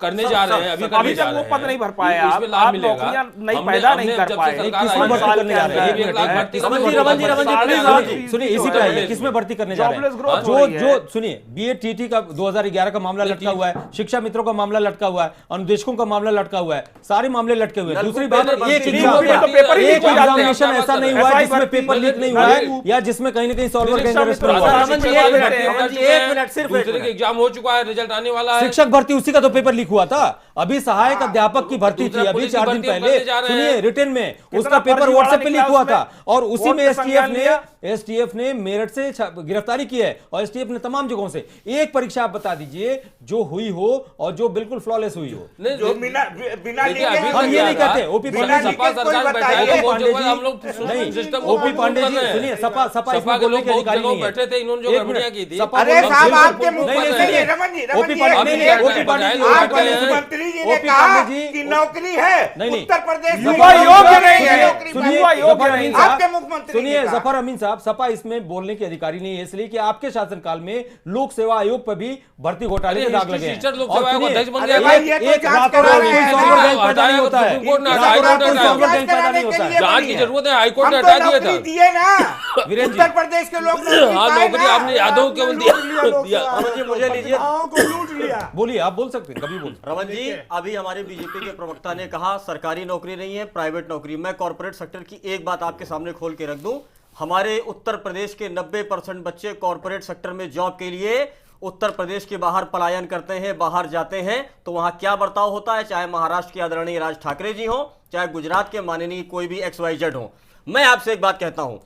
करने जा रहे हैं, अभी करने अभी जा तक रहे वो पद नहीं हैं। भर पाए इसमें लाभ आप मिलेगा। नौकरियां नहीं हमने- पैदा हमने नहीं जब कर से पाए। सरकार किसमें आई भर्ती है, करने जा रहे हैं? 1 लाख भर्ती करने रमन जी, जा रमन जी, रहे हैं। रमन जी, सुनिए, इसी पे आइए, किसमें भर्ती करने जा रहे Jobless growth हैं? हो रही है। जो सुनिए, BED का 2011 का मामला लटका हुआ है, शिक्षा मित्रों का मामला लटका हुआ है, अनुदेशकों का मामला लटका हुआ है, सारे मामले लटके हुए हैं। दूसरी बात, एक एग्जामिनेशन ऐसा नहीं हुआ है जिसमें पेपर लीक नहीं हुआ है या जिसमें कहीं ना कहीं सॉल्वर का इन्वेस्टमेंट हुआ है। रमन जी, एक मिनट, सिर्फ एक दूसरे मिनट। के एग्जाम हो चुका है, रिजल्ट आने वाला है। शिक्षक भर्ती उसी का तो पेपर लीक हुआ था। अभी सहायक अध्यापक की भर्ती थी, दूसरा अभी पुलिस 4 की दिन भर्ती हम पहले, करने जा रहे सुनिए, हैं। रिटर्न में उसका कितना पेपर फर्जीवाड़ा व्हाट्सएप पे लीक हुआ निकला था और उसी वोट में पे संज्ञान लिया। एसटीएफ ने मेरठ से गिरफ्तारी की है और एसटीएफ ने तमाम जगहों से। एक परीक्षा आप बता दीजिए जो हुई हो और जो बिल्कुल फ्लॉलेस हुई हो। नहीं, जो बिना देखिए, अभी लीके- हम ये नहीं कहते, ओपी बिना पांडे जी, लीकेज सपा कोई सरकार बैठा है, बताइए। तो बहुत जगह पांडे हम लोग जी, नहीं, सिस्टम ओपी पांडे जी, सुनिए, सपा सपा इसमें के बोलने लोग के बहुत अधिकारी जगह नहीं है। बैठे थे, इन्होंने जो एक गड़बड़ियां मिनट, की थी। सपा अरे बोल- साहब, बिल्कुल- आपके मुंह नहीं, पर नहीं, नहीं, नहीं, रमन जी, ओपी रमन पांडे जी, नहीं, नहीं, नहीं, ओपी पांडे जी, ओपी आपके पांडे जी, मुख्यमंत्री जी ने ओपी कहा पांडे जी, कि नौकरी है, नहीं। उत्तर प्रदेश में युवा योग्य नहीं है। नौकरी सुनिए, युवा योग्य जफर नहीं अमीन है। साहब, आपके मुख्यमंत्री सुनिए, ने कहा। जफर अमीन साहब, सपा इसमें बोलने के अधिकारी नहीं है, इसलिए कि आपके शासनकाल में लोक सेवा आयोग पर भी भर्ती घोटाले के दाग लगे हैं। टीचर लोक और सेवा आयोग सुनिए, अध्यक्ष बन अरे गया भाई, था। ये तो एक जांच रातों करा रात रहे कोई हैं। सॉल्वर गैंग पैदा हटाया नहीं होता है। सुप्रीम कोर्ट ने रातों हाई रात कोर्ट कोई ने सॉल्वर हटाया। गैंग पैदा नहीं होता है। जांच की जरूरत है, हाईकोर्ट ने हम तो हटा दिया नौकरी था। दिए ना, वीरेंद्र जी। उत्तर प्रदेश के लोग नौकरी हाँ, पाए नौकरी ना। आपने यादव को केवल दिया। रमन जी, मुझे लीजिए। को लूट लिया। बोलिए, आप बोल सकते हैं, कभी बोल। रमन जी, अभी हमारे बीजेपी के प्रवक्ता ने कहा सरकारी नौकरी नहीं है, प्राइवेट नौकरी। मैं कॉर्पोरेट सेक्टर की एक बात आपके सामने खोल के रख दूं, हमारे उत्तर प्रदेश के 90% बच्चे कॉर्पोरेट सेक्टर में जॉब के लिए उत्तर प्रदेश के बाहर पलायन करते हैं, बाहर जाते हैं। तो वहां क्या बर्ताव होता है, चाहे महाराष्ट्र के आदरणीय राज ठाकरे जी हो, चाहे गुजरात के माननीय कोई भी XYZ हो। मैं आपसे एक बात कहता हूं,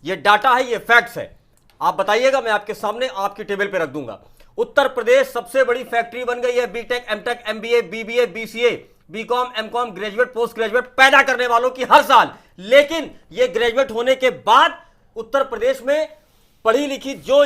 ये डाटा है, ये फैक्ट्स है, आप बताइएगा, मैं आपके सामने आपकी टेबल पे रख दूंगा। उत्तर प्रदेश सबसे बड़ी फैक्ट्री बन गई है BTech, MTech, MBA, BBA, BCA, BCom, MCom, graduate, post graduate पैदा करने वालों की हर साल। लेकिन ये ग्रेजुएट होने के बाद उत्तर प्रदेश में पढ़ी लिखी जो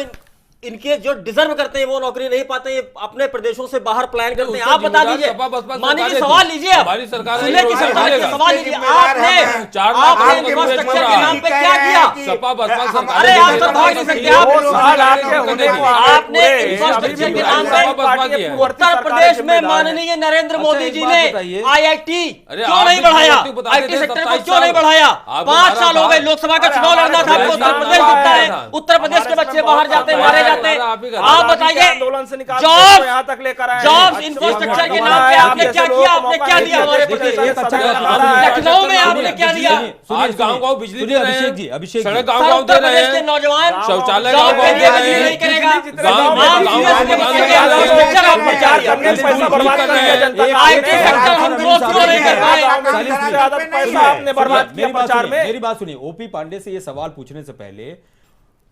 इनके जो डिजर्व करते हैं वो नौकरी नहीं पाते, ये अपने प्रदेशों से बाहर प्लान करते हैं। आप बता दीजिए, मानिए जी, सवाल लीजिए, आप हमारी सरकार है, सुनिए कि सरकार के सवाल लीजिए। आपने 4 लाख इंफ्रास्ट्रक्चर के नाम पे क्या किया? सपा बसपा सरकार अरे आप तो भाग नहीं सकते, आप आपने इंफ्रास्ट्रक्चर के नाम पे उत्तर प्रदेश में माननीय नरेंद्र मोदी जी ने IIT क्यों नहीं बढ़ाया, IT सेक्टर को क्यों नहीं बढ़ाया? 5 साल हो गए, लोकसभा का चुनाव लड़ना था, आपको उत्तर प्रदेश दिखता है, उत्तर प्रदेश के बच्चे बाहर जाते हैं, मारे जाते हैं। आप बताइए, आंदोलन से निकाल जॉब्स यहाँ तक लेकर आए, जॉब्स इंफ्रास्ट्रक्चर के नाम पे आपने क्या किया, आपने क्या दिया हमारे प्रदेश में? लखनऊ में आपने क्या दिया? आज गांव-गांव बिजली दे रहे हैं, अभिषेक जी, अभिषेक जी, सड़क सर, गांव-गांव दे उत्तर रहे प्रदेश के हैं, नौजवान शौचालय जॉब गांव-गांव के दे लिए रहे नहीं हैं। करेगा। गांव में आप गांव सीधे में सीधे गांव में इंफ्रास्ट्रक्चर आप प्रचार प्रचार करने करते हैं। पैसा बर्बाद कर दिया जनता का। IT सेक्टर हम ग्रोथ क्यों नहीं कर पाए? पैसा आपने बर्बाद किया प्रचार में। मेरी बात सुनिए, ओपी पांडे से ये सवाल पूछने से पहले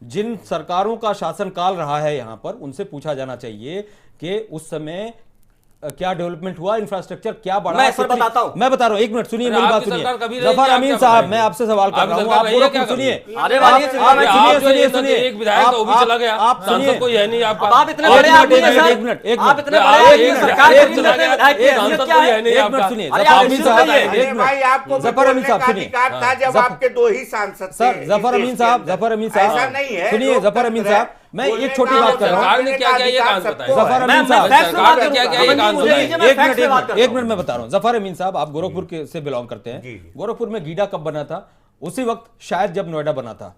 जिन सरकारों का शासनकाल रहा है यहां पर, उनसे पूछा जाना चाहिए कि उस समय क्या डेवलपमेंट हुआ, इंफ्रास्ट्रक्चर क्या बढ़ा। मैं सर बताता हूं। मैं बता रहा हूं, एक मिनट सुनिए, अरे मेरी बात आपकी सरकार कभी सुनिए। रही जफर थी, आप अमीन क्या साहब, बताएंगे? मैं आपसे सवाल कर आपकी रहा हूं, सरकार आप रही है पूरा क्या सुनिए। कभी? आने वाली है, आप चुनाव में सुनिए, सुनिए, सुनिए। एक विधायक तो वो भी चला गया, आप सुनिए, सांसद कोई है नहीं आपका। अब आप इतने एक बड़े मिनट, आदमी हैं एक सर, मिनट, एक आप मिनट। इतने आप बड़े आदमी एक हैं, मिनट, सरकार एक खरीदने मिनट, में विधायक की एक हैसियत सांसद क्या कोई है? है नहीं एक आपका। मिनट सुनिए, अरे जफर आप अमीन इसी साहब, बताइए। एक भाई, मिनट, आपको जफर अमीन बोलने साहब का सुनिए। अधिकार था जब जफर- आपके 2 ही सांसद थे सर, इस जफर देश अमीन के साहब, अंदर। जफर अमीन साहब, ऐसा नहीं है, सुनिए, लोकतंत्र जफर अमीन है। साहब, मैं एक छोटी बात कर रहा हूँ। सरकार ने क्या किया ये कहां बताया? जफर अमीन साहब, सरकार ने क्या किया ये कहां बताया? एक मिनट मैं बता रहा हूँ। जफर अमीन साहब, आप गोरखपुर से बिलोंग करते हैं। गोरखपुर में गीडा कब बना था? उसी वक्त शायद जब नोएडा बना था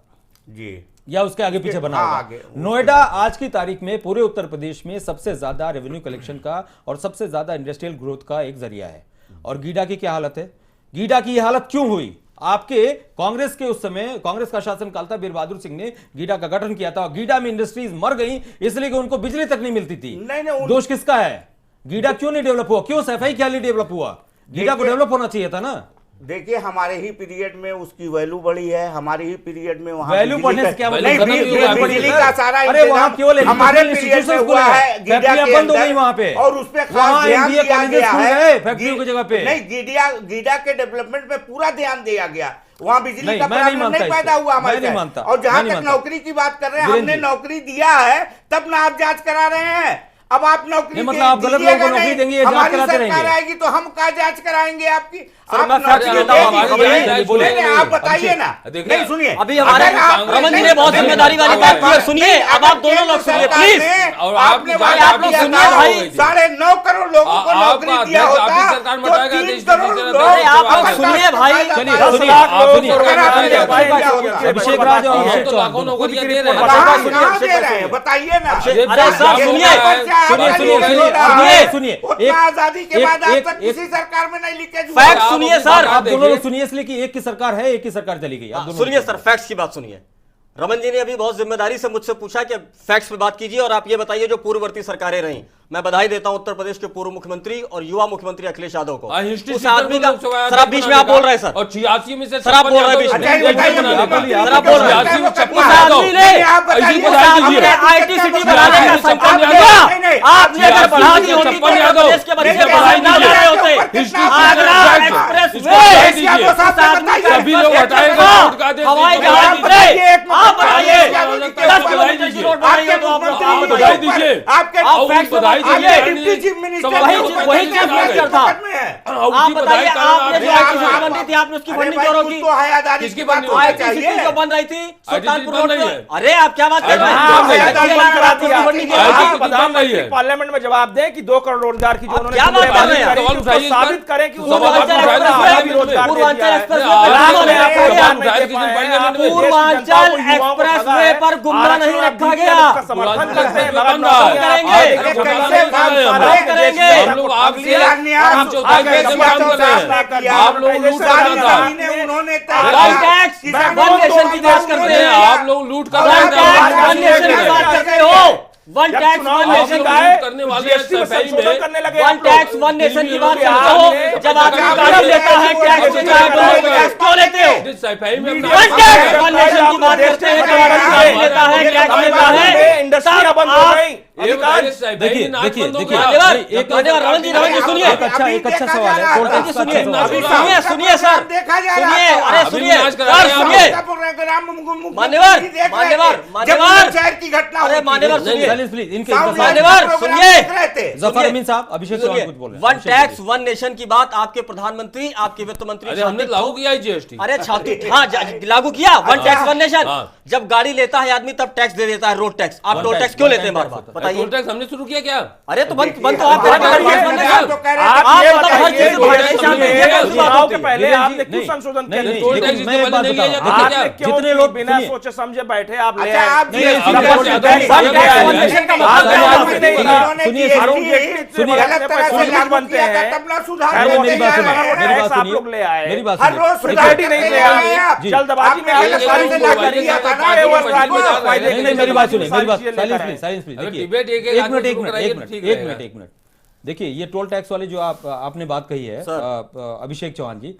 जी, या उसके आगे पीछे बना होगा। नोएडा आज की तारीख में पूरे उत्तर प्रदेश में सबसे ज्यादा रेवेन्यू कलेक्शन का और सबसे ज्यादा इंडस्ट्रियल ग्रोथ का एक जरिया है। और गीडा की क्या हालत है? गीडा की यह हालत क्यों हुई? आपके कांग्रेस के उस समय, कांग्रेस का शासनकाल था, वीर बहादुर सिंह ने गीडा का गठन किया था। गीडा में इंडस्ट्रीज मर गई इसलिए कि उनको बिजली तक नहीं मिलती थी। दोष किसका है? गीडा क्यों नहीं डेवलप हुआ? क्यों सफाई क्या डेवलप हुआ? गीडा को डेवलप होना चाहिए था ना। देखिए, हमारे ही पीरियड में उसकी वैल्यू बढ़ी है, हमारे ही पीरियड में वहाँ वैल्यू बढ़ने से क्या मतलब? बिजली का सारा अरे वहाँ केवल हमारे पीरियड में हुआ है, फैक्ट्रियां बंद हो गई वहाँ पे, और उस पे खास ध्यान दिया गया है फैक्ट्रियों की जगह पे। नहीं, गीडा के डेवलपमेंट में पूरा ध्यान दिया गया। वहाँ बिजली का मैं नहीं प्रॉब्लम नहीं पैदा हुआ हमारे साथ। और जहाँ तक नौकरी की बात कर रहे हैं, हमने नौकरी दिया है तब ना आप जांच करा रहे हैं। अब आप नौकरी मतलब आप गलत लोगों को नौकरी देंगे, जांच कराते रहेंगे। सरकार आएगी तो हम क्या जांच कराएंगे आपकी? आप बताइए ना। नहीं, सुनिए, अभी हमारे रमन जी ने बहुत जिम्मेदारी वाली बात की है। सुनिए, अब आप दोनों लोग सुनिए प्लीज। और आपने आप लोग सुनिए भाई, 9.5 करोड़ लोगों को नौकरी दिया होता सरकार तो बताएगा 3 करोड़ लोग आप लोग सुनिए भाई। अभिषेक राज और अभिषेक तो लाखों नौकरियां दे रहे हैं। कहाँ दे रहे हैं? बताइए ना। अरे साहब सुनिए, उतना आजादी के बाद आज तक किसी सरकार में नहीं लीकेज हुआ। फैक्ट सुनिए सर। आप दोनों लोग सुनिए, इसलिए कि एक की सरकार है, एक की सरकार चली गई। आप दोनों सुनिए सर, फैक्ट्स की बात सुनिए। रमन जी ने अभी बहुत जिम्मेदारी से मुझसे पूछा कि फैक्ट्स पे बात कीजिए और आप ये बताइए जो पूर्ववर्ती सरकारें रहीं। मैं बधाई देता हूं उत्तर प्रदेश के पूर्व मुख्यमंत्री और युवा मुख्यमंत्री अखिलेश यादव को। उस आदमी का सर, आप बीच में आप बोल रहे हैं सर, और 86 में से सर आप बोल रहे हैं बीच में, सर आप बोल रहे हैं। उस आदमी ने आईटी सिटी बनाने का संकल्प लिया। आपने अगर बढ़ा दी होती तो प्रदेश के बच्चे बाहर ना जा रहे होते। आगरा एक्सप्रेस वे सभी लोग हटाएंगे, हवाई जहाज बने, आप बनाइए 10 किलोमीटर की रोड बनाइए तो आप बधाई दीजिए। आपके बधाई डिप्टी चीफ मिनिस्टर वही चीफ मिनिस्टर था। आप बताइए, आपने जो आईटी सिटी बन रही थी, आपने उसकी फंडिंग क्यों रोकी? किसकी बन रही आईटी सिटी जो बन रही थी सुल्तानपुर रोड नहीं पे। है। अरे आप क्या बात कर रहे हैं? पार्लियामेंट में जवाब दें कि 2 करोड़ रोजगार की जो उन्होंने क्या बात कर रहे हैं? सवाल उठाइए, साबित करें कि पूर्वांचल एक्सप्रेस वे पर गुमराह नहीं रखा गया। समर्थन करते हैं, हम लोग आपसे हम चौथाई पे से काम कर रहे हैं। आप लोग लूट कर रहा था, उन्होंने वन टैक्स वन नेशन की बात करते हैं आप लोग लूट कर रहे वन टैक्स वन नेशन की बात करते हो। वन टैक्स वन नेशन का है, करने वाले वन टैक्स वन नेशन की बात करते हो। जब आदमी गाड़ी लेता है टैक्स क्यों लेते हो? वन टैक्स वन नेशन की बात करते हैं, जब आदमी गाड़ी लेता है टैक्स लेता है। इंडस्ट्री बंद हो गई। देखिए रमन जी सुनिए, एक अच्छा सवाल है। सुनिए सर, सुनिए, अरे सुनिए सर, सुनिए मान्यवर शहर की घटना, अरे मान्यवर सुनिए, इनके मान्यवर सुनिए, जफर अमीन साहब, अभिषेक चौहान कुछ बोल रहे हैं। वन टैक्स वन नेशन की बात आपके प्रधानमंत्री, आपके वित्त मंत्री हमने लागू किया जीएसटी। अरे छाती, हाँ लागू किया वन टैक्स वन नेशन। जब गाड़ी लेता है आदमी तब टैक्स दे देता है, रोड टैक्स। आप टोल टैक्स क्यों लेते हैं बार बार? बताइए। टोल टैक्स हमने शुरू किया क्या? अरे तो बंद तो आप हर चीज चुनाव के पहले आपने क्यों संशोधन किया? टोल टैक्स इससे पहले नहीं लिया जाता था क्या? जितने लोग बिना सोचे समझे बैठे आप ले आए। मेरी बात एक मिनट देखिए, ये टोल टैक्स वाली जो आपने बात कही है अभिषेक चौहान जी,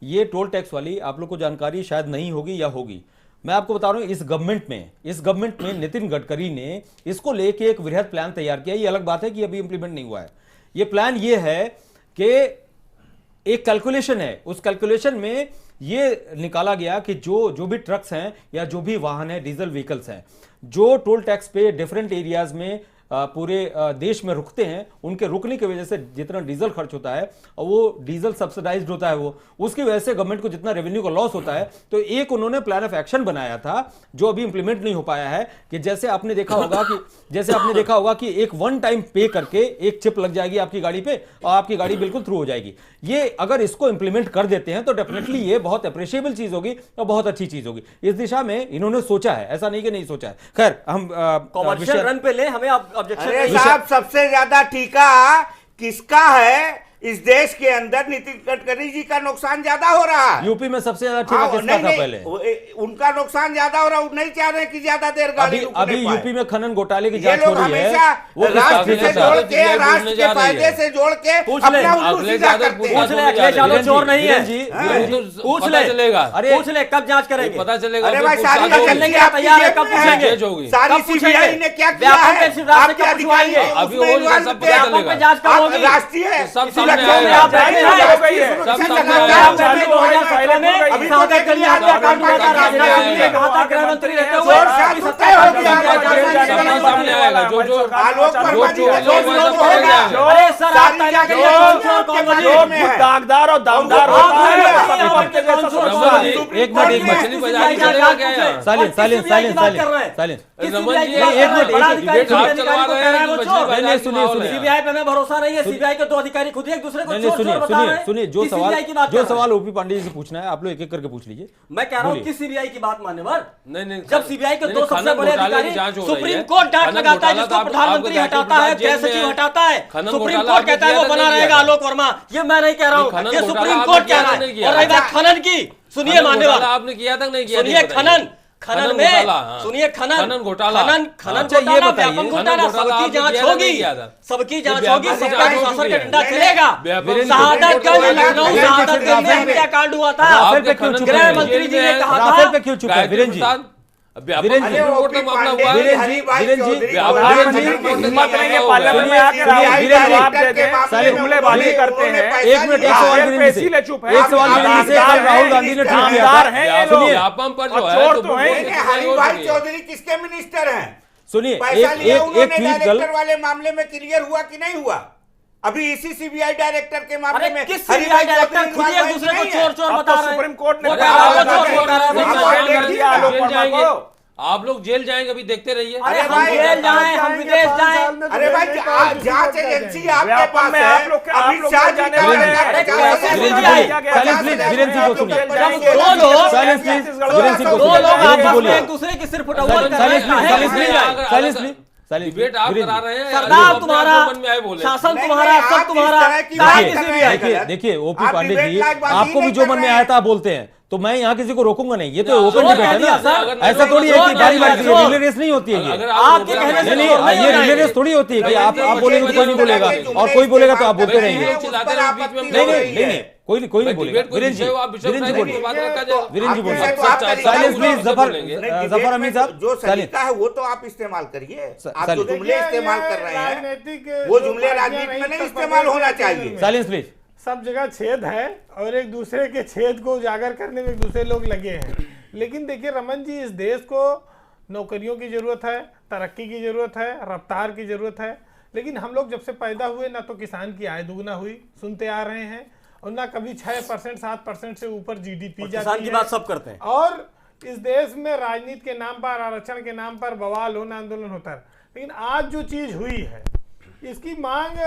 ये टोल टैक्स वाली आप लोग को जानकारी शायद नहीं होगी या होगी। मैं आपको बता रहा हूं, इस गवर्नमेंट में नितिन गडकरी ने इसको लेके एक वृहद प्लान तैयार किया। ये अलग बात है कि अभी इंप्लीमेंट नहीं हुआ है। ये प्लान ये है कि एक कैलकुलेशन है, उस कैलकुलेशन में ये निकाला गया कि जो भी ट्रक्स हैं या जो भी वाहन है, डीजल व्हीकल्स हैं, जो टोल टैक्स पे डिफरेंट एरियाज में पूरे देश में रुकते हैं, उनके रुकने की वजह से जितना डीजल खर्च होता है और वो डीजल सब्सिडाइज्ड होता है, वो उसकी वजह से गवर्नमेंट को जितना रेवेन्यू का लॉस होता है। तो एक उन्होंने प्लान ऑफ एक्शन बनाया था जो अभी इंप्लीमेंट नहीं हो पाया है, कि जैसे आपने देखा होगा कि एक वन टाइम पे करके एक चिप लग जाएगी आपकी गाड़ी पे और आपकी गाड़ी बिल्कुल थ्रू हो जाएगी। ये अगर इसको इंप्लीमेंट कर देते हैं तो डेफिनेटली ये बहुत अप्रिशिएबल चीज होगी और बहुत अच्छी चीज होगी। इस दिशा में इन्होंने सोचा है, ऐसा नहीं कि नहीं सोचा है। खैर हम कॉमर्शियल रन पे ले, हमें ऑब्जेक्शन अरे साहब, सबसे ज्यादा टीका किसका है? इस देश के अंदर नितिन गडकरी जी का नुकसान ज्यादा हो रहा है। यूपी में सबसे ज्यादा ठेका किसका था पहले? उनका नुकसान ज्यादा हो रहा है, नहीं चाह रहे कि ज्यादा देर गाड़ी अभी यूपी में खनन घोटाले की ये जांच हो लोग रही है, हमेशा वो राष्ट्र से जोड़ के, राष्ट्र के फायदे से जोड़ के पूछ ले, अपना उल्लू सीधा करते हैं। पूछ ले, अखिलेश यादव चोर नहीं है जी, पूछ ले, चलेगा। अरे पूछ ले, कब जांच करेंगे? पता चलेगा। अरे भाई, सारी चलने के लिए तैयार है, कब पूछेंगे? सारी सीबीआई ने क्या किया व्यापक है? पे शिवराज से आपके कब पूछवाएंगे? अधिकारी अभी उसमें वो involved सब थे। पता व्यापक पे जांच कब आप होगी? राष्ट्रीय सब सुरक्षा सामने में आएगा। आप बैठे हैं। हो गई है। सुरक्षा सब का सामने काम आएगा। आप बैठे हैं। 2017 में अभी तो सांसद देख के लिए लिया, हत्या कांड हुआ था, सामने राजनाथ सिंह ने आएगा। कहा था गृह मंत्री रहते हुए चोर साहब कि तो सत्ता तय हो पर गया, जाएगा। सब सामने आएगा। जो आलोक वर्मा जी का जो केस जो लोग जो होगा। जो अरे सर, आप सारी तैयार जगह करिए, कौन चोर कौन आपके वली? बारे में है। दागदार और दामदार आप होता है, लोग सभी नहीं बनते जैसा कौन सोचता चोर है। एक मिनट मछली बाजार चलेगा क्या यार? Silence silence silence silence Raman ji, एक मिनट, बड़ा एक अधिकारी मिनट, छोटे आप अधिकारी चलवा को रहे कह रहा हैं है वो कि चोर। मछली बाजार की सुनिए, माहौल है। सीबीआई पे हमें भरोसा नहीं है, सीबीआई के 2 अधिकारी खुद ही एक दूसरे को नहीं चोर सुनिए चोर बता रहे हैं। सुनिए जो किस सवाल CBI की बात कर जो रहे हैं? सवाल ओपी पांडे जी से पूछना है आप लोग एक एक करके पूछ लीजिए। मैं कह रहा हूँ बोलिए। कि सीबीआई की बात मानने पर नहीं, जब सीबीआई के नहीं, 2 सबसे खनन बड़े घोटाले की अधिकारी जांच हो रही सुप्रीम है। कोर्ट डांट खनन लगाता है, घोटाला जिसको तो प्रधानमंत्री आपको हटाता है, जेल गृह में सचिव है। हटाता है, खनन सुप्रीम घोटाला कोर्ट कहता है वो आपने बना किया रहेगा था, आलोक वर्मा। ये मैं नहीं कह रहा हूँ, खनन ये घोटाला सुप्रीम आपने कोर्ट किया कह रहा था, नहीं है। किया और रही था? बात खनन की, सुनिए खनन मान्यवर, घोटाला आपने किया था नहीं किया? सुनिए नहीं बताइए। खनन खनन में घोटाला, हाँ। सुनिए खनन खनन घोटाला। खनन अच्छा, ये घोटाला, बताइए, व्यापक खनन घोटाला, घोटाला सबकी आपने जांच किया था, होगी, नहीं किया था? सबकी जांच व्यापक होगी, जांच सबका हो प्रशासन चुकी का है। डंडा नहीं, चलेगा। व्यापक शहादतगंज जांच लखनऊ हो शहादतगंज में हत्याकांड हुआ था। राफेल पे क्यों खनन चुप गृह हैं? मंत्री जी ने कहा राफेल था पे क्यों चुप है वीरेंद्र जी? व्यापक वीरेंद्र जी, सुप्रीम कोर्ट का मामला हुआ है। वीरेंद्र जी, वीरेंद्र जी, प्रधानमंत्री की हिम्मत नहीं है पार्लियामेंट में आके राहुल वीरेंद्र जी, जवाब दे दे, जुमलेबाजी करते हैं। एक मिनट, एक सवाल वीरेंद्र जी से। इसीलिए चुप है। एक सवाल वीरेंद्र जी से, कल राहुल गांधी ने ट्वीट किया नामदार था। हैं ये सुनिए, लोग। व्यापम पर जो और है चोर तो तो हैं। हरिभाई चौधरी किसके मिनिस्टर हैं? सुनिए, पैसा लिया एक उन्होंने ट्वीट कल डायरेक्टर वाले मामले में क्लियर हुआ कि नहीं हुआ? अभी इसी सीबीआई डायरेक्टर के मामले अरे में किस हरिभाई सीबीआई डायरेक्टर चौधरी खुद ही एक दूसरे को चोर चोर अब बता तो रहे हैं। सुप्रीम कोर्ट ने वो फैसला आलोक लगा चोर बता रहा है, दिया। वो जेल दिया आलोक जेल वर्मा जाएंगे। को। आप लोग जेल जाएंगे, अभी देखते रहिए। अरे अरे हम भाई, जेल जाएं, हम विदेश जाएं। अरे भाई, जांच एजेंसी आपके व्यापम पास में है। आप लोग अमित शाह जी जाने का वाले हैं। अरे कैसे Virendra ji, CBI? Silence please, Virendra ji को सुनिए। दो लोग साइलेंस प्लीज, वीरेंद्र जी को दो सुनिए। लोग वीरेंद्र जी आपस में बोलिए। एक दूसरे की सिर्फ उठौल कर रहे साइलेंस प्लीज, हैं। साइलेंस काहे प्लीज, नहीं? साइलेंस प्लीज, साइलेंस डिबेट आप वीरेंद्र करा जी। रहे हैं। सरदार तुम्हारा, मन में आए बोले। शासन नहीं, तुम्हारा, नहीं, सब आप इस तुम्हारा, तरह की काहे बात की कर रहे सीबीआई? हैं। देखिए ओपी आप पांडे डिबेट जी, लायक बात आपको ही भी नहीं जो कर मन में रहे आया हैं। था आप बोलते हैं, तो मैं यहाँ किसी को रोकूंगा नहीं। ये तो नहीं, ओपन जोर डिबेट है कह दिया, ना। सर। ऐसा थोड़ी है कि बारी बारी जोर। रिले रेस नहीं होती है ये। अगर आपके कहने से नहीं नहीं, जोर नहीं ये होना रिले है। रेस थोड़ी होती है कि आप बोलेंगे तो कोई नहीं बोलेगा जुमले और कोई बोलेगा तो आप बोलते इस्तेमाल रहेंगे। कर रहे हैं, उस पर आप बीच में अपनी नहीं बोल नहीं रही नहीं है। नहीं, कोई नहीं बोलेगा। डिबेट को वीरेंद्र जी, विषय आप विषय वीरेंद्र जी उठाएंगे बोलिए, तो बात रखा जाए। वीरेंद्र जी आपके बोलिए। तो आप तरीका साइलेंस बोलो, प्लीज, जफर बोलेंगे। जफर अमीर साहब, जो साइलेंस। सलीका है वो तो आप इस्तेमाल करिए। आप जो साइलेंस। जुमले इस्तेमाल कर रहे हैं वो जुमले राजनीति में नहीं इस्तेमाल होना चाहिए। Silence please. सब जगह छेद है और एक दूसरे के छेद को उजागर करने में एक दूसरे लोग लगे हैं। लेकिन देखिए रमन जी, इस देश को नौकरियों की जरूरत है, तरक्की की जरूरत है, रफ्तार की जरूरत है। लेकिन हम लोग जब से पैदा हुए ना तो किसान की आय दुगना हुई, सुनते आ रहे हैं, और ना कभी 6% 7% से ऊपर जीडीपी जाती है। किसान की बात सब करते हैं। और इस देश में राजनीति के नाम पर, आरक्षण के नाम पर बवाल होना, आंदोलन होता है। लेकिन आज जो चीज हुई है, इसकी मांग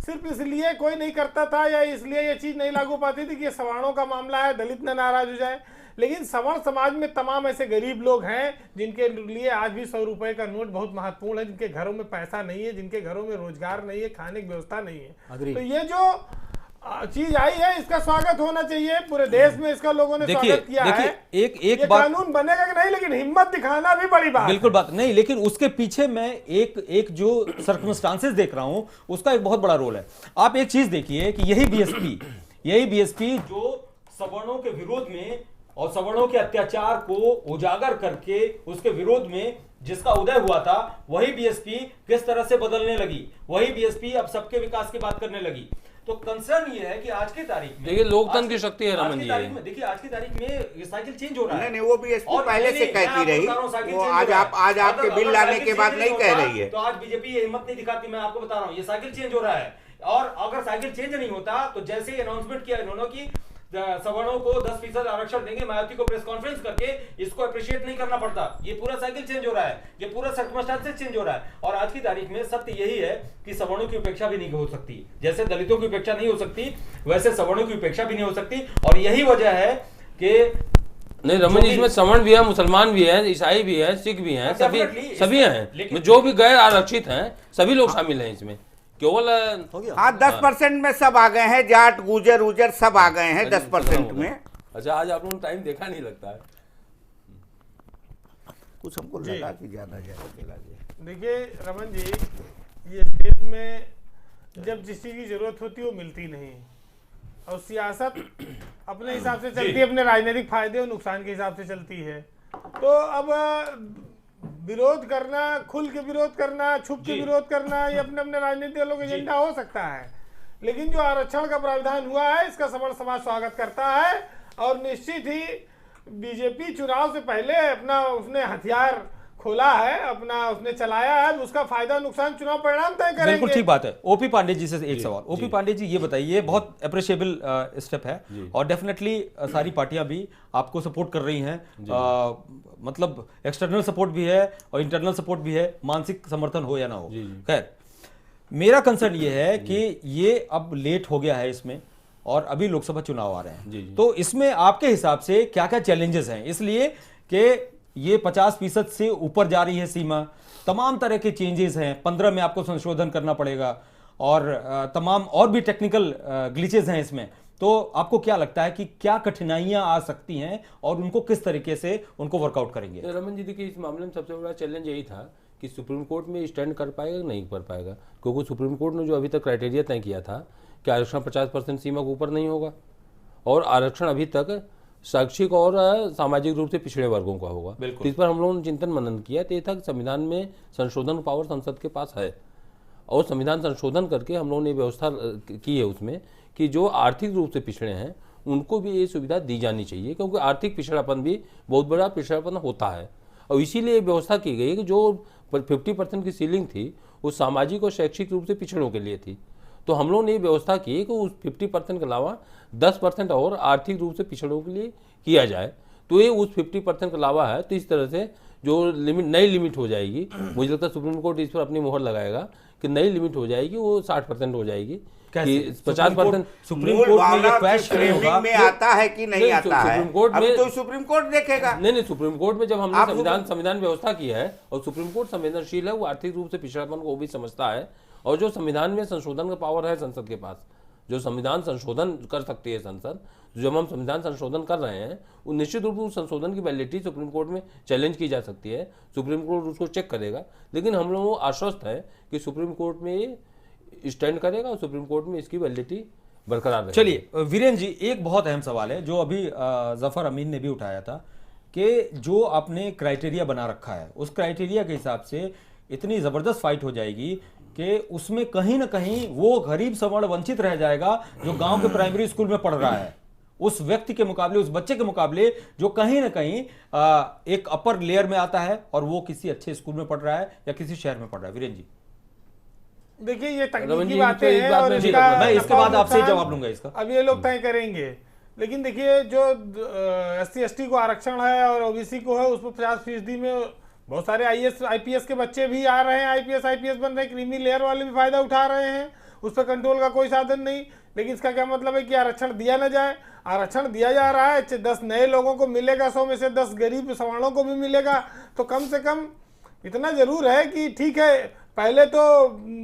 सिर्फ इसलिए कोई नहीं करता था या इसलिए ये चीज नहीं लागू पाती थी कि ये सवर्णों का मामला है, दलित न नाराज हो जाए। लेकिन सवर्ण समाज में तमाम ऐसे गरीब लोग हैं जिनके लिए आज भी 100 रुपए का नोट बहुत महत्वपूर्ण है, जिनके घरों में पैसा नहीं है, जिनके घरों में रोजगार नहीं है, खाने की व्यवस्था नहीं है। तो ये जो चीज आई है, इसका स्वागत होना चाहिए। पूरे देश में इसका लोगों ने स्वागत किया है। एक ये बात कानून बनेगा कि नहीं, लेकिन हिम्मत दिखाना भी बड़ी बात है। बिल्कुल बात नहीं, लेकिन उसके पीछे मैं एक जो सर्कमस्टांसेस देख रहा हूं उसका एक बहुत बड़ा रोल है। आप एक चीज देखिए कि यही बीएसपी जो सवर्णों के विरोध में और सवर्णों के अत्याचार को उजागर करके उसके विरोध में जिसका उदय हुआ था, वही बीएसपी किस तरह से बदलने लगी, वही बीएसपी अब सबके विकास की बात करने लगी। तो कंसर्न ये है कि आज की तारीख में देखिए लोकतंत्र की शक्ति है आज रमन की जी तारीख में देखिए आज की तारीख में ये साइकिल चेंज हो रहा है। नहीं वो बीएसपी और पहले से कहती रही, वो आज आपके बिल लाने के बाद नहीं कह रही है। तो आज बीजेपी ये हिम्मत नहीं दिखाती, मैं आपको बता रहा हूँ ये साइकिल चेंज हो रहा है। और अगर साइकिल चेंज नहीं होता तो जैसे ही अनाउंसमेंट किया इन्होंने कि सवर्णों को 10% आरक्षण देंगे, मायावती को प्रेस कॉन्फ्रेंस करके इसको अप्रिशिएट नहीं करना पड़ता। ये पूरा साइकिल चेंज हो रहा है, ये पूरा सर्कमस्टेंसेस चेंज हो रहा है। और आज की तारीख में सत्य यही है कि सवर्णों की उपेक्षा भी नहीं हो सकती, जैसे दलितों की उपेक्षा नहीं हो सकती वैसे सवर्णों की उपेक्षा भी नहीं हो सकती। और यही वजह है कि नहीं रमन जी, इसमें सवर्ण भी है, मुसलमान भी है, ईसाई भी है, सिख भी हैं, सभी हैं, जो भी गैर आरक्षित हैं सभी लोग शामिल हैं इसमें। केवल हाँ 10% में सब आ गए हैं, जाट गुजर उजर सब आ गए हैं 10% में। अच्छा आज आप लोगों ने टाइम देखा नहीं लगता है, कुछ हमको लगा कि ज्यादा चला गया। देखिए रमन जी, ये देश में जब जिस चीज की जरूरत होती है वो मिलती नहीं, और सियासत अपने हिसाब से चलती है, अपने राजनीतिक फायदे और नुकसान के हिसाब से चलती है। तो अब विरोध करना, खुल के विरोध करना, छुप के विरोध करना, ये अपने अपने राजनीतिक दलों का एजेंडा हो सकता है, लेकिन जो आरक्षण का प्रावधान हुआ है इसका सवर्ण समाज स्वागत करता है। और निश्चित ही बीजेपी चुनाव से पहले अपना उसने हथियार खोला है, अपना उसने चलाया है, उसका फायदा नुकसान चुनाव परिणाम तय करेंगे। बिल्कुल ठीक बात है। ओपी पांडे जी से एक सवाल। ओपी पांडे जी ये बताइए, बहुत अप्रिशिएबल स्टेप है और डेफिनेटली सारी पार्टियां भी आपको सपोर्ट कर रही हैं, मतलब एक्सटर्नल सपोर्ट भी है और इंटरनल सपोर्ट भी है, मानसिक समर्थन हो या ना हो। खैर मेरा कंसर्न ये है कि ये अब लेट हो गया है इसमें, और अभी लोकसभा चुनाव आ रहे हैं, तो इसमें आपके हिसाब से क्या क्या चैलेंजेस हैं, इसलिए कि ये 50% से ऊपर जा रही है सीमा, तमाम तरह के चेंजेस हैं, 15 में आपको संशोधन करना पड़ेगा और तमाम और भी टेक्निकल ग्लिचेस हैं इसमें। तो आपको क्या लगता है कि क्या कठिनाइयां आ सकती हैं और उनको किस तरीके से उनको वर्कआउट करेंगे? रमन जी देखिए, इस मामले में सबसे बड़ा चैलेंज यही था कि सुप्रीम कोर्ट में स्टैंड कर पाएगा नहीं कर पाएगा, क्योंकि सुप्रीम कोर्ट ने जो अभी तक क्राइटेरिया तय किया था कि आरक्षण 50% सीमा के ऊपर नहीं होगा, और आरक्षण अभी तक शैक्षिक और सामाजिक रूप से पिछड़े वर्गों का होगा। तो इस पर हम लोगों ने चिंतन मनन किया, तो ये था कि संविधान में संशोधन पावर संसद के पास है, और संविधान संशोधन करके हम लोगों ने व्यवस्था की है उसमें कि जो आर्थिक रूप से पिछड़े हैं उनको भी ये सुविधा दी जानी चाहिए, क्योंकि आर्थिक पिछड़ापन भी बहुत बड़ा पिछड़ापन होता है। और इसीलिए ये व्यवस्था की गई कि जो 50% की सीलिंग थी वो सामाजिक और शैक्षिक रूप से पिछड़ों के लिए थी। तो हम लोगों ने ये व्यवस्था की कि उस 50% के अलावा 10% और आर्थिक रूप से पिछड़ों के लिए किया जाए। तो ये उस 50% के अलावा है, तो इस तरह से जो लिमिट नई लिमिट हो जाएगी, मुझे लगता है सुप्रीम कोर्ट इस पर अपनी मोहर लगाएगा कि नई लिमिट हो जाएगी, वो 60% हो जाएगी। 50% सुप्रीम कोर्ट में ये क्वैश होगा में आता है कि नहीं आता है, सुप्रीम कोर्ट में तो सुप्रीम कोर्ट देखेगा। नहीं, सुप्रीम कोर्ट में जब हमने संविधान व्यवस्था की है और सुप्रीम कोर्ट संवेदनशील है, वो आर्थिक रूप से पिछड़ापन को भी समझता है, और जो संविधान में संशोधन का पावर है संसद के पास, जो संविधान संशोधन कर सकती है संसद, जब हम संविधान संशोधन कर रहे हैं वो निश्चित रूप से उस संशोधन की वैलिडिटी सुप्रीम कोर्ट में चैलेंज की जा सकती है, सुप्रीम कोर्ट उसको चेक करेगा। लेकिन हम लोग आश्वस्त है कि सुप्रीम कोर्ट में ये स्टैंड करेगा और सुप्रीम कोर्ट में इसकी वैलिडिटी बरकरार रहेगी। चलिए वीरेंद्र जी, एक बहुत अहम सवाल है जो अभी जफर अमीन ने भी उठाया था कि जो आपने क्राइटेरिया बना रखा है उस क्राइटेरिया के हिसाब से इतनी जबरदस्त फाइट हो जाएगी कि उसमें कहीं ना कहीं वो गरीब सवर्ण वंचित रह जाएगा जो गांव के प्राइमरी स्कूल में पढ़ रहा है, उस व्यक्ति के मुकाबले, उस बच्चे के मुकाबले जो कहीं ना कहीं एक अपर लेयर में आता है और वो किसी अच्छे स्कूल में पढ़ रहा है या किसी शहर में पढ़ रहा है। वीरेंद्र जी देखिए, ये रमन तकनीकी जी, बातें तो एक हैं बात और मैं- इसका मैं इसके बाद आपसे नुकसान जवाब लूंगा इसका। अब ये लोग तय करेंगे। लेकिन देखिए, जो SC ST को आरक्षण है और OBC को है, उस पर 50% में बहुत सारे IAS IPS के बच्चे भी आ रहे हैं, IPS IPS बन रहे हैं, क्रीमी लेयर वाले भी फायदा उठा रहे हैं, उस पर कंट्रोल का कोई साधन नहीं। लेकिन इसका क्या मतलब है कि आरक्षण दिया ना जाए? आरक्षण दिया जा रहा है, 10 नए लोगों को मिलेगा, 100 में से 10 गरीब सवर्णों को भी मिलेगा, तो कम से कम इतना जरूर है कि ठीक है, पहले तो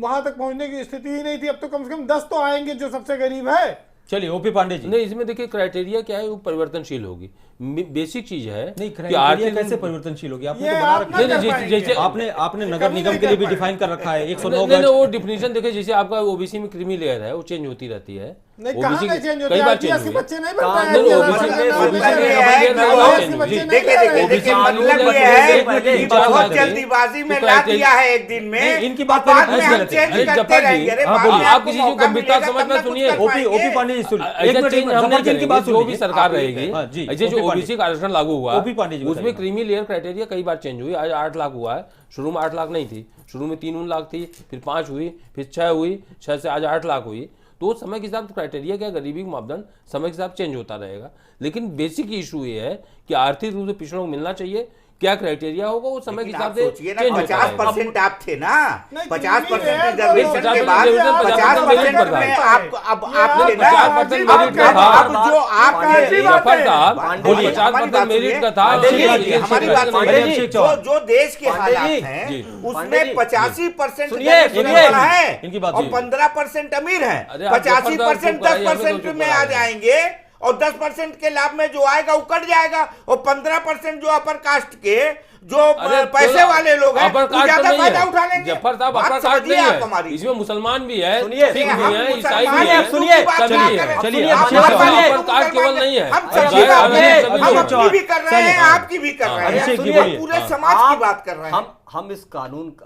वहां तक पहुंचने की स्थिति ही नहीं थी, अब तो कम से कम 10 तो आएंगे जो सबसे गरीब है। चलिए ओपी पांडे जी। नहीं, इसमें देखिए क्राइटेरिया क्या है, वो परिवर्तनशील होगी, बेसिक चीज है नहीं, कि क्राइटेरिया आर्थिक कैसे परिवर्तनशील होगी? आपने ये तो बना आप रखा ना है। कर जैसे- पाएंगे। जैसे- आपने नगर निगम के लिए भी डिफाइन कर रखा है 109 नहीं, गज। वो डिफिनेशन देखे, जैसे आपका ओबीसी में क्रीमी लेयर है, वो चेंज होती रहती है। नहीं, कहाँ OBC का चेंज होता कई है? बार आदिवासी चेंज हुई है। बच्चे नहीं बनते हैं, नहीं, आदिवासी OBC बच्चे में- नहीं OBC बनते हैं, में आदिवासी रबड़ बच्चे बच्चे नहीं देखिए बनते हैं। देखिए OBC मतलब में ये है पहले कि बात बहुत करें, जल्दीबाजी में तो ला criteria- दिया है एक दिन में, नहीं, इनकी बात और बाद करें, में हम चेंज अरे करते जफर जी, रहेंगे। अरे हाँ, बाद बोलिए। में आप आपको किसी चीज को मौका गंभीरता मिलेगा, समझ तब मत ना कुछ सुनिए। कर ओपी पाएंगे। पांडे जी सुनिए, एक ऐसा मिनट, चेंज हम जफर नहीं जी इनकी बात करेंगे, जो सुन भी लीजिए। सरकार हाँ, रहेगी। हाँ, जी, ऐसे जो ओपी पांडे ओबीसी का आरक्षण लागू हुआ, ओपी पांडे जी उसमें बताइए। क्रीमी लेयर क्राइटेरिया कई बार चेंज हुई। आज 8 लाख हुआ है, शुरू में 8 लाख नहीं थी, शुरू में 3 लाख थी, फिर 5 हुई, फिर 6 हुई, 6 से आज 8 लाख हुई। तो समय के हिसाब से क्राइटेरिया क्या, गरीबी का मापदंड समय के साथ चेंज होता रहेगा। लेकिन बेसिक इशू ये है कि आर्थिक रूप से पिछड़ों को मिलना चाहिए, क्या क्राइटेरिया होगा वो समय के लेकिन हिसाब आप से सोचिए ना, चेंज होता 50% आप थे ना, नहीं, 50% क्योंकि रिजर्वेशन ये के तो बाद 50% 50% में में आप अब ये आप थे ना, 50% अब मेरिट का था। अब जो आप काफी बात जफर है। साहब, पांडे वो जी, 50% हमारी मेरिट का बात था। सुनिए, देखिए, देखिए, हमारी बात पांडे सुनिए, जी, जो देश के पांडे हालात जी, हैं जी, उसमें 85% सुनिए, है इनकी बात और सुनिए। 15% अमीर है। अरे आप 85% जफर साहब 10% चुप में आ कराइए। जाएंगे और 10% के लाभ में जो आएगा वो कट जाएगा, और 15% जो अपर कास्ट के जो अरे पैसे तो वाले लोग हैं अपर वो कास्ट ज्यादा नहीं फायदा है। उठा लेंगे। जफर साहब बात अपर कास्ट समझिए नहीं आप है, हमारी। इसमें मुसलमान भी है, सुनिए, सिख हम भी है, ईसाई मुसलमान भी हैं, है। सुनिए, बात चलिए, ना करें। चलिए, आप अभिषेक बात चौहान, करिए, अपर कास्ट केवल नहीं है। हम अरे सभी बात अभिषेक करें, सभी हम लोग अपनी भी कर रहे हैं, चलिए, आपकी भी कर रहे हैं, अभिषेक जी सुनिए, बोलिए। पूरे हाँ। समाज की बात कर रहे हैं।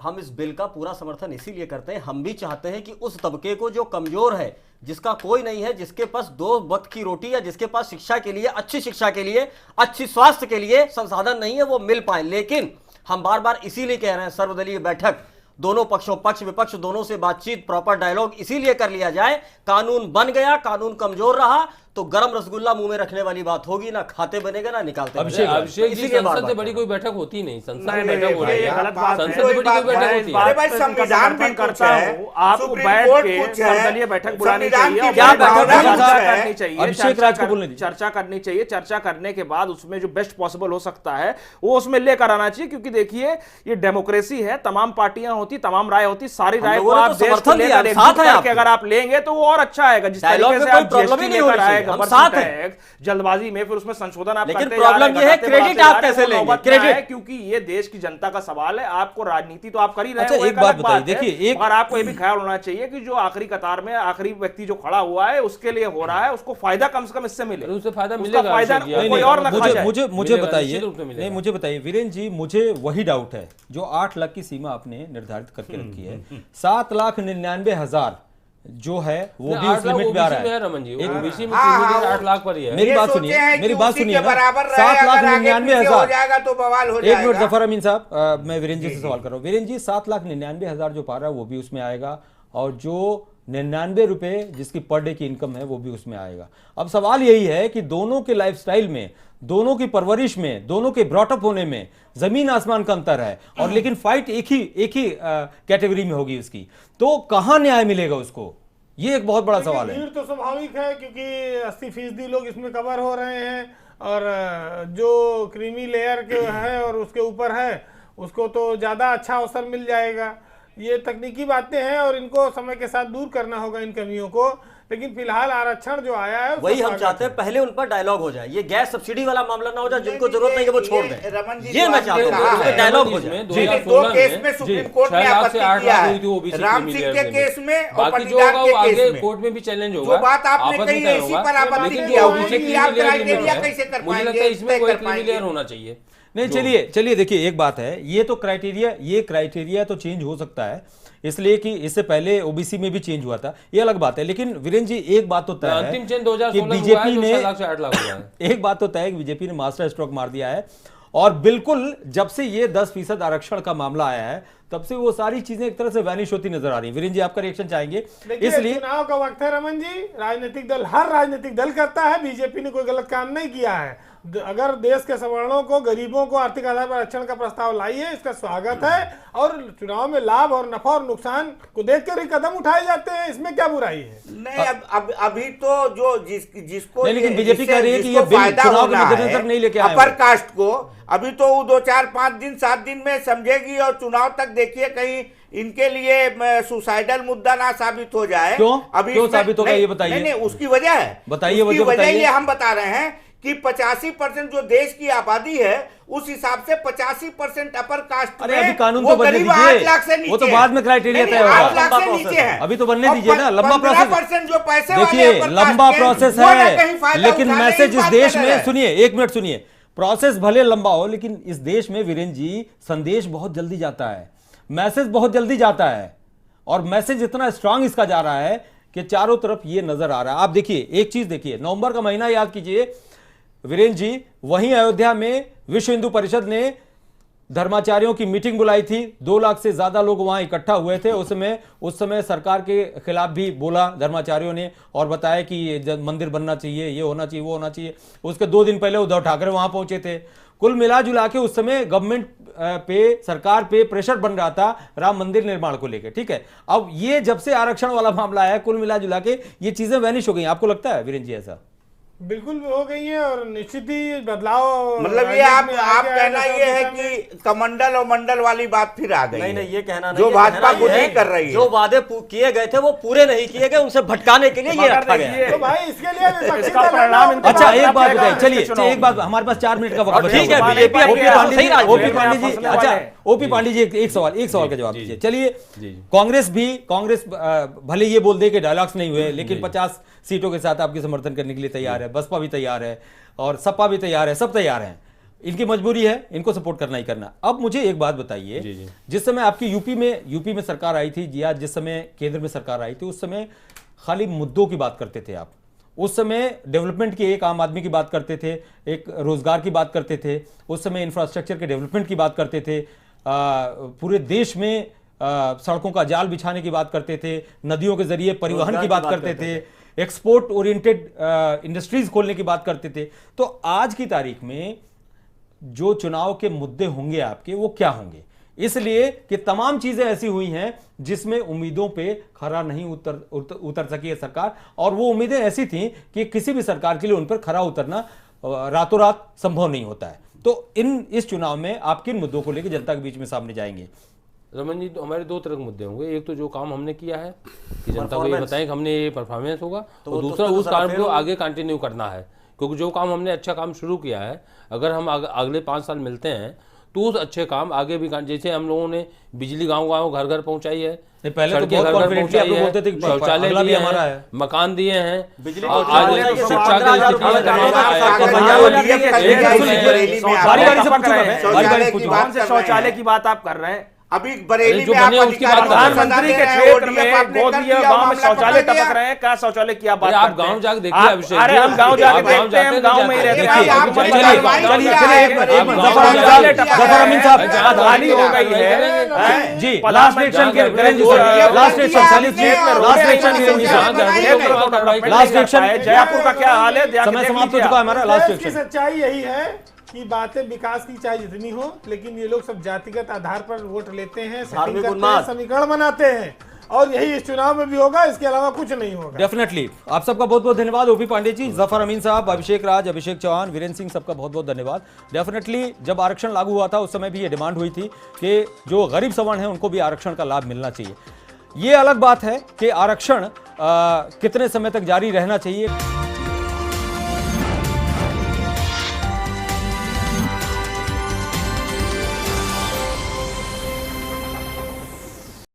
हम इस बिल का पूरा समर्थन इसीलिए करते हैं। हम भी चाहते हैं कि उस तबके को जो कमजोर है, जिसका कोई नहीं है, जिसके पास 2 वक्त की रोटी या जिसके पास शिक्षा के लिए, अच्छी शिक्षा के लिए, अच्छी स्वास्थ्य के लिए संसाधन नहीं है, वो मिल पाए। लेकिन हम बार बार इसीलिए कह रहे हैं सर्वदलीय बैठक, दोनों पक्षों, पक्ष विपक्ष दोनों से बातचीत, प्रॉपर डायलॉग इसीलिए कर लिया जाए। कानून बन गया, कानून कमजोर रहा तो गरम रसगुल्ला मुंह में रखने वाली बात होगी, ना खाते बनेगा ना निकालते अभिषेक, बनेगा। अभिषेक जी, इसीलिए बार संसद से बार बड़ी कह कोई बैठक होती नहीं, संसद में नहीं, बैठक हो रही ये है। गलत बात है। संसद में बड़ी कोई बैठक मैं इस होती बात है। अरे भाई, पे इनका संविधान भी समर्थन कुछ करता है, हूँ। आपको सुप्रीम बैठ कोर्ट के कुछ है, सर्वदलीय बैठक बुलानी संविधान चाहिए, की और क्या बैठ बैठक के बुलानी चर्चा है? करनी चाहिए, अभिषेक राज को बोलने दीजिए। चर्चा करनी चाहिए। चर्चा करने के बाद उसमें जो बेस्ट पॉसिबल हो सकता है वो उसमें लेकर आना चाहिए, क्योंकि देखिए ये डेमोक्रेसी है, तमाम पार्टियां होती, तमाम राय होती, सारी राय को लोगों ने आप तो देश को समर्थन दिया, लेकर हम साथ एकजुट हैं करके आपके। अगर आप लेंगे तो वो और अच्छा आएगा। जिस डायलॉग तरीके में से कोई आप प्रॉब्लम ही जीएसटी नहीं होनी लेकर आए, चाहिए, हम साथ हैं। जल्दबाजी में फिर उसमें संशोधन आप लेकिन करते जा रहे हैं, प्रॉब्लम ये है, घटाते क्रेडिट बढ़ाते जा आप रहे हैं, कैसे वो लेंगे? नौबत ना आए, क्रेडिट। क्योंकि ये देश की जनता का सवाल है। आपको राजनीति तो आप कर ही रहे अच्छा, हैं, वो एक एक बात अलग बताइए, बात है। देखिए, एक- मगर आपको ये भी ख्याल होना चाहिए कि जो आखिरी कतार में आखिरी व्यक्ति जो खड़ा हुआ है उसके लिए हो रहा है, उसको फायदा कम से कम इससे मिले। अरे उससे फायदा उसका मिलेगा, फायदा अभिषेक जी, नहीं, कोई नहीं, और ना खा मुझे जाए। मुझे मुझे मिलेगा, बताइए, निश्चित रूप से मिलेगा। नहीं मुझे बताइए वीरेंद्र जी, मुझे वही डाउट है जो 8 लाख की सीमा आपने निर्धारित करके रखी है। 7,99,000 जो है वो भी 8 उस लाख लिमिट में आ रहा ओबीसी में है है। रमन जी, एक- ओबीसी में हाँ, क्रीमी हाँ, लेयर वो- 8 लाख पर ही है। मेरी ये बात सोचे सुनिए, हैं कि मेरी बात उसी सुनिए के ना। बराबर रहे, 7,99,000 हो जाएगा तो बवाल हो एक मिनट जाएगा। जफर अमीन साहब, मैं वीरेंद्र जी से सवाल कर रहा हूँ। वीरेंद्र जी, 7,99,000 जो पा रहा है वो भी उसमें आएगा, और जो 99 रुपए जिसकी पर डे की इनकम है वो भी उसमें आएगा। अब सवाल यही है कि दोनों के लाइफस्टाइल में, दोनों की परवरिश में, दोनों के ब्रॉटअप होने में जमीन आसमान का अंतर है, और लेकिन फाइट एक ही कैटेगरी में होगी उसकी, तो कहां न्याय मिलेगा उसको? ये एक बहुत बड़ा सवाल है। भीड़ तो स्वाभाविक है, क्योंकि 80% लोग इसमें कवर हो रहे हैं, और जो क्रीमी लेयर के है और उसके ऊपर है उसको तो ज्यादा अच्छा अवसर मिल जाएगा। ये तकनीकी बातें हैं और इनको समय के साथ दूर करना होगा इन कमियों को। लेकिन फिलहाल आरक्षण जो आया है वही हम चाहते हैं, पहले उन पर डायलॉग हो जाए। ये गैस सब्सिडी वाला मामला ना हो जाए, जिनको जरूरत नहीं है वो छोड़ दें। रमन जी, ये जो मैं आपने चाहता हूं, कहा उस पर है, डायलॉग हो जाए। में दो 2016 केस में सुप्रीम कोर्ट ने 6 लाख आपत्ति से 8 किया लाख है, हुई थी OBC Ram creamy Singh layer के में। केस में और बाकी जो पटीदार होगा के वो केस आगे में। कोर्ट में भी चैलेंज जो होगा, बात आपने आपस में कही तय है, इसी होगा। पर आपत्ति लेकिन किया जो होगी ओबीसी कि क्रीमी आप लेयर क्राइटेरिया लिमिट कैसे है, कर मुझे लगता पाएंगे, है इसमें तय कोई कर क्रीमी पाएंगे। लेयर होना चाहिए। नहीं, चलिए देखिए, एक बात है, ये तो क्राइटेरिया तो चेंज हो सकता है, इसलिए कि इससे पहले ओबीसी में भी चेंज हुआ था, ये अलग बात है। लेकिन वीरेंद्र जी, एक बात तो तय है अंतिम चेंज कि 2016 में हुआ है, बीजेपी जो ने 6 लाख से 8 लाख हुआ है। एक बात तो तय है कि बीजेपी ने मास्टर स्ट्रोक मार दिया है, और बिल्कुल जब से ये 10% आरक्षण का मामला आया है तब से वो सारी चीजें एक तरह से वैनिश होती नजर आ रही है। वीरेंद्र जी, आपका रिएक्शन चाहेंगे? देखिए, इसलिए चुनाव का वक्त है रमन जी, राजनीतिक दल, हर राजनीतिक दल करता है, बीजेपी ने कोई गलत काम नहीं किया है। अगर देश के सवर्णों को, गरीबों को आर्थिक आधार पर आरक्षण का प्रस्ताव लाई है, इसका स्वागत है, और चुनाव में लाभ और नफा और नुकसान को देखकर ही कदम उठाए जाते हैं, इसमें क्या बुराई है? नहीं, अब अभी तो जो जिसको नहीं, लेकिन ये- बीजेपी इससे कह रही है कि जिसको ये बिल फायदा चुनाव के होना मद्देनजर है, नहीं लेके आए अपर हैं। कास्ट को अभी तो वो 2, 4, 5 दिन 7 दिन में समझेगी, और चुनाव तक देखिए कहीं इनके लिए सुसाइडल मुद्दा ना साबित हो जाए। क्यों? अभी क्यों इसमें- साबित होगा, नहीं, ये बताइए। नहीं, उसकी वजह है, बताइए, उसकी वजह वजह बताइए। ये हम बता रहे हैं कि 85% जो देश की आबादी है उस हिसाब से 85% अपर कास्ट अरे अभी कानून तो बनने गरीब 8 लाख से दीजिए, नीचे वो तो बाद में क्राइटेरिया तय 8 लाख होगा। से नीचे है। अभी तो बनने दीजिए ना, लंबा प्रोसेस। 15% जो पैसे देखिए वाले लंबा प्रोसेस है, लेकिन मैसेज इस देश में, सुनिए, सुनिए एक मिनट सुनिए, प्रोसेस भले लंबा हो लेकिन इस देश में वीरेंद्र जी संदेश बहुत जल्दी जाता है, मैसेज बहुत जल्दी जाता है, और मैसेज इतना स्ट्रांग इसका जा रहा है कि चारों तरफ ये नजर आ रहा है। आप देखिए एक चीज देखिए, नवंबर का महीना याद कीजिए वीरेंद्र जी, वहीं अयोध्या में विश्व हिंदू परिषद ने धर्माचार्यों की मीटिंग बुलाई थी, 2 लाख से ज्यादा लोग वहां इकट्ठा हुए थे। उस समय सरकार के खिलाफ भी बोला धर्माचार्यों ने और बताया कि ये मंदिर बनना चाहिए, ये होना चाहिए, वो होना चाहिए। उसके 2 दिन पहले उद्धव ठाकरे वहां पहुंचे थे। कुल मिला जुला के उस समय गवर्नमेंट पे, सरकार पे प्रेशर बन रहा था राम मंदिर निर्माण को लेकर, ठीक है। अब ये जब से आरक्षण वाला मामला है, कुल मिला जुला के ये चीजें वैनिश हो गई। आपको लगता है वीरेंद्र जी ऐसा? बिल्कुल हो गई है, और निश्चित ही बदलाव, मतलब ये आप कहना ये है कि कमंडल और मंडल वाली बात फिर आ गई। नहीं ये कहना नहीं, जो ये भाजपा कहना को ये नहीं है, कर रही है, जो वादे किए गए थे वो पूरे नहीं किए गए, उनसे भटकाने के लिए ये रखा गया है। तो भाई इसके लिए विपक्षी इसका दल परिणाम है ना। अच्छा एक बात बताइए, चलिए चुनाव एक बात, हमारे पास 4 मिनट का वक्त बचा ठीक है, हुआ बीजेपी ओपी पांडे जी, सही अच्छा ओपी पांडे जी एक सवाल का जवाब दीजिए। चलिए कांग्रेस भले ये बोल दे कि डायलॉग्स नहीं हुए, लेकिन 50 सीटों के साथ आपके समर्थन करने के लिए तैयार है, बसपा भी तैयार है और सपा भी तैयार है, सब तैयार हैं। इनकी मजबूरी है, इनको सपोर्ट करना ही करना। अब मुझे एक बात बताइए, जिस समय आपकी यूपी में सरकार आई थी या जिस समय केंद्र में सरकार आई थी, उस समय खाली मुद्दों की बात करते थे आप। उस समय डेवलपमेंट की, एक आम आदमी की बात करते थे, एक रोजगार की बात करते थे, उस समय इंफ्रास्ट्रक्चर के डेवलपमेंट की बात करते थे, पूरे देश में सड़कों का जाल बिछाने की बात करते थे, नदियों के जरिए परिवहन की बात करते थे, एक्सपोर्ट ओरिएंटेड इंडस्ट्रीज खोलने की बात करते थे। तो आज की तारीख में जो चुनाव के मुद्दे होंगे आपके, वो क्या होंगे? इसलिए कि तमाम चीजें ऐसी हुई हैं जिसमें उम्मीदों पे खरा नहीं उतर सकी है सरकार, और वो उम्मीदें ऐसी थीं कि किसी भी सरकार के लिए उन पर खरा उतरना रातों रात संभव नहीं होता है। तो इस चुनाव में आप किन मुद्दों को लेकर जनता के बीच में सामने जाएंगे? रमन जी, तो हमारे 2 तरह के मुद्दे होंगे। एक तो जो काम हमने किया है कि जनता को ये बताएं कि हमने ये परफॉर्मेंस होगा, और दूसरा उस काम को आगे कंटिन्यू करना है, क्योंकि जो काम हमने अच्छा काम शुरू किया है, अगर हम अगले 5 साल मिलते हैं तो उस अच्छे काम आगे भी, जैसे हम लोगों ने बिजली गांव घर घर पहुंचाई है, पहले तो सड़कें बहुत घर घर कॉन्फिडेंटली पहुंचाई आप लोग है, बोलते थे कि शौचालय अगला भी दिए हमारा हैं, है, मकान दिए हैं, बिजली आज को शिक्षा के शौचालय की बात आप कर रहे हैं। अभी बरेली जो में बने आप उसकी बात कर रहे हैं। प्रधानमंत्री के क्षेत्र में गोदिया गांव में शौचालय टपक रहे हैं। क्या शौचालय की आप बात आप करते हैं? गांव जाके देखिए आप- अभिषेक अरे जी, हम गांव जाके आप गांव देखते हैं, हम जाते गांव में ही हैं, रहते देखिए, हैं। आप आप चलिए, चलिए, चलिए, शौचालय टपक जफर रहे अमीन हैं। साहब, बदहाली हो गई है जी प्रधानमंत्री लास्ट इलेक्शन के last election 40 minute last election Jaipur का क्या हाल है? जाके समय देख समाप्त हो लीजिए चुका है आप। हमारा लास्ट देश की इलेक्शन। सच्चाई यही है कि बातें विकास की चाहे जितनी हो, लेकिन ये लोग सब जातिगत आधार पर वोट लेते हैं, सेटिंग धार्मिक करते हैं, उन्माद। समीकरण बनाते हैं, और यही इस चुनाव में भी होगा, इसके अलावा कुछ नहीं होगा। डेफिनेटली आप सबका बहुत बहुत धन्यवाद, ओपी पांडे जी, जफर अमीन साहब, अभिषेक राज, अभिषेक चौहान, वीरेंद्र सिंह, सबका बहुत बहुत धन्यवाद। डेफिनेटली जब आरक्षण लागू हुआ था उस समय भी ये डिमांड हुई थी कि जो गरीब सवर्ण है उनको भी आरक्षण का लाभ मिलना चाहिए। ये अलग बात है कि आरक्षण कितने समय तक जारी रहना चाहिए।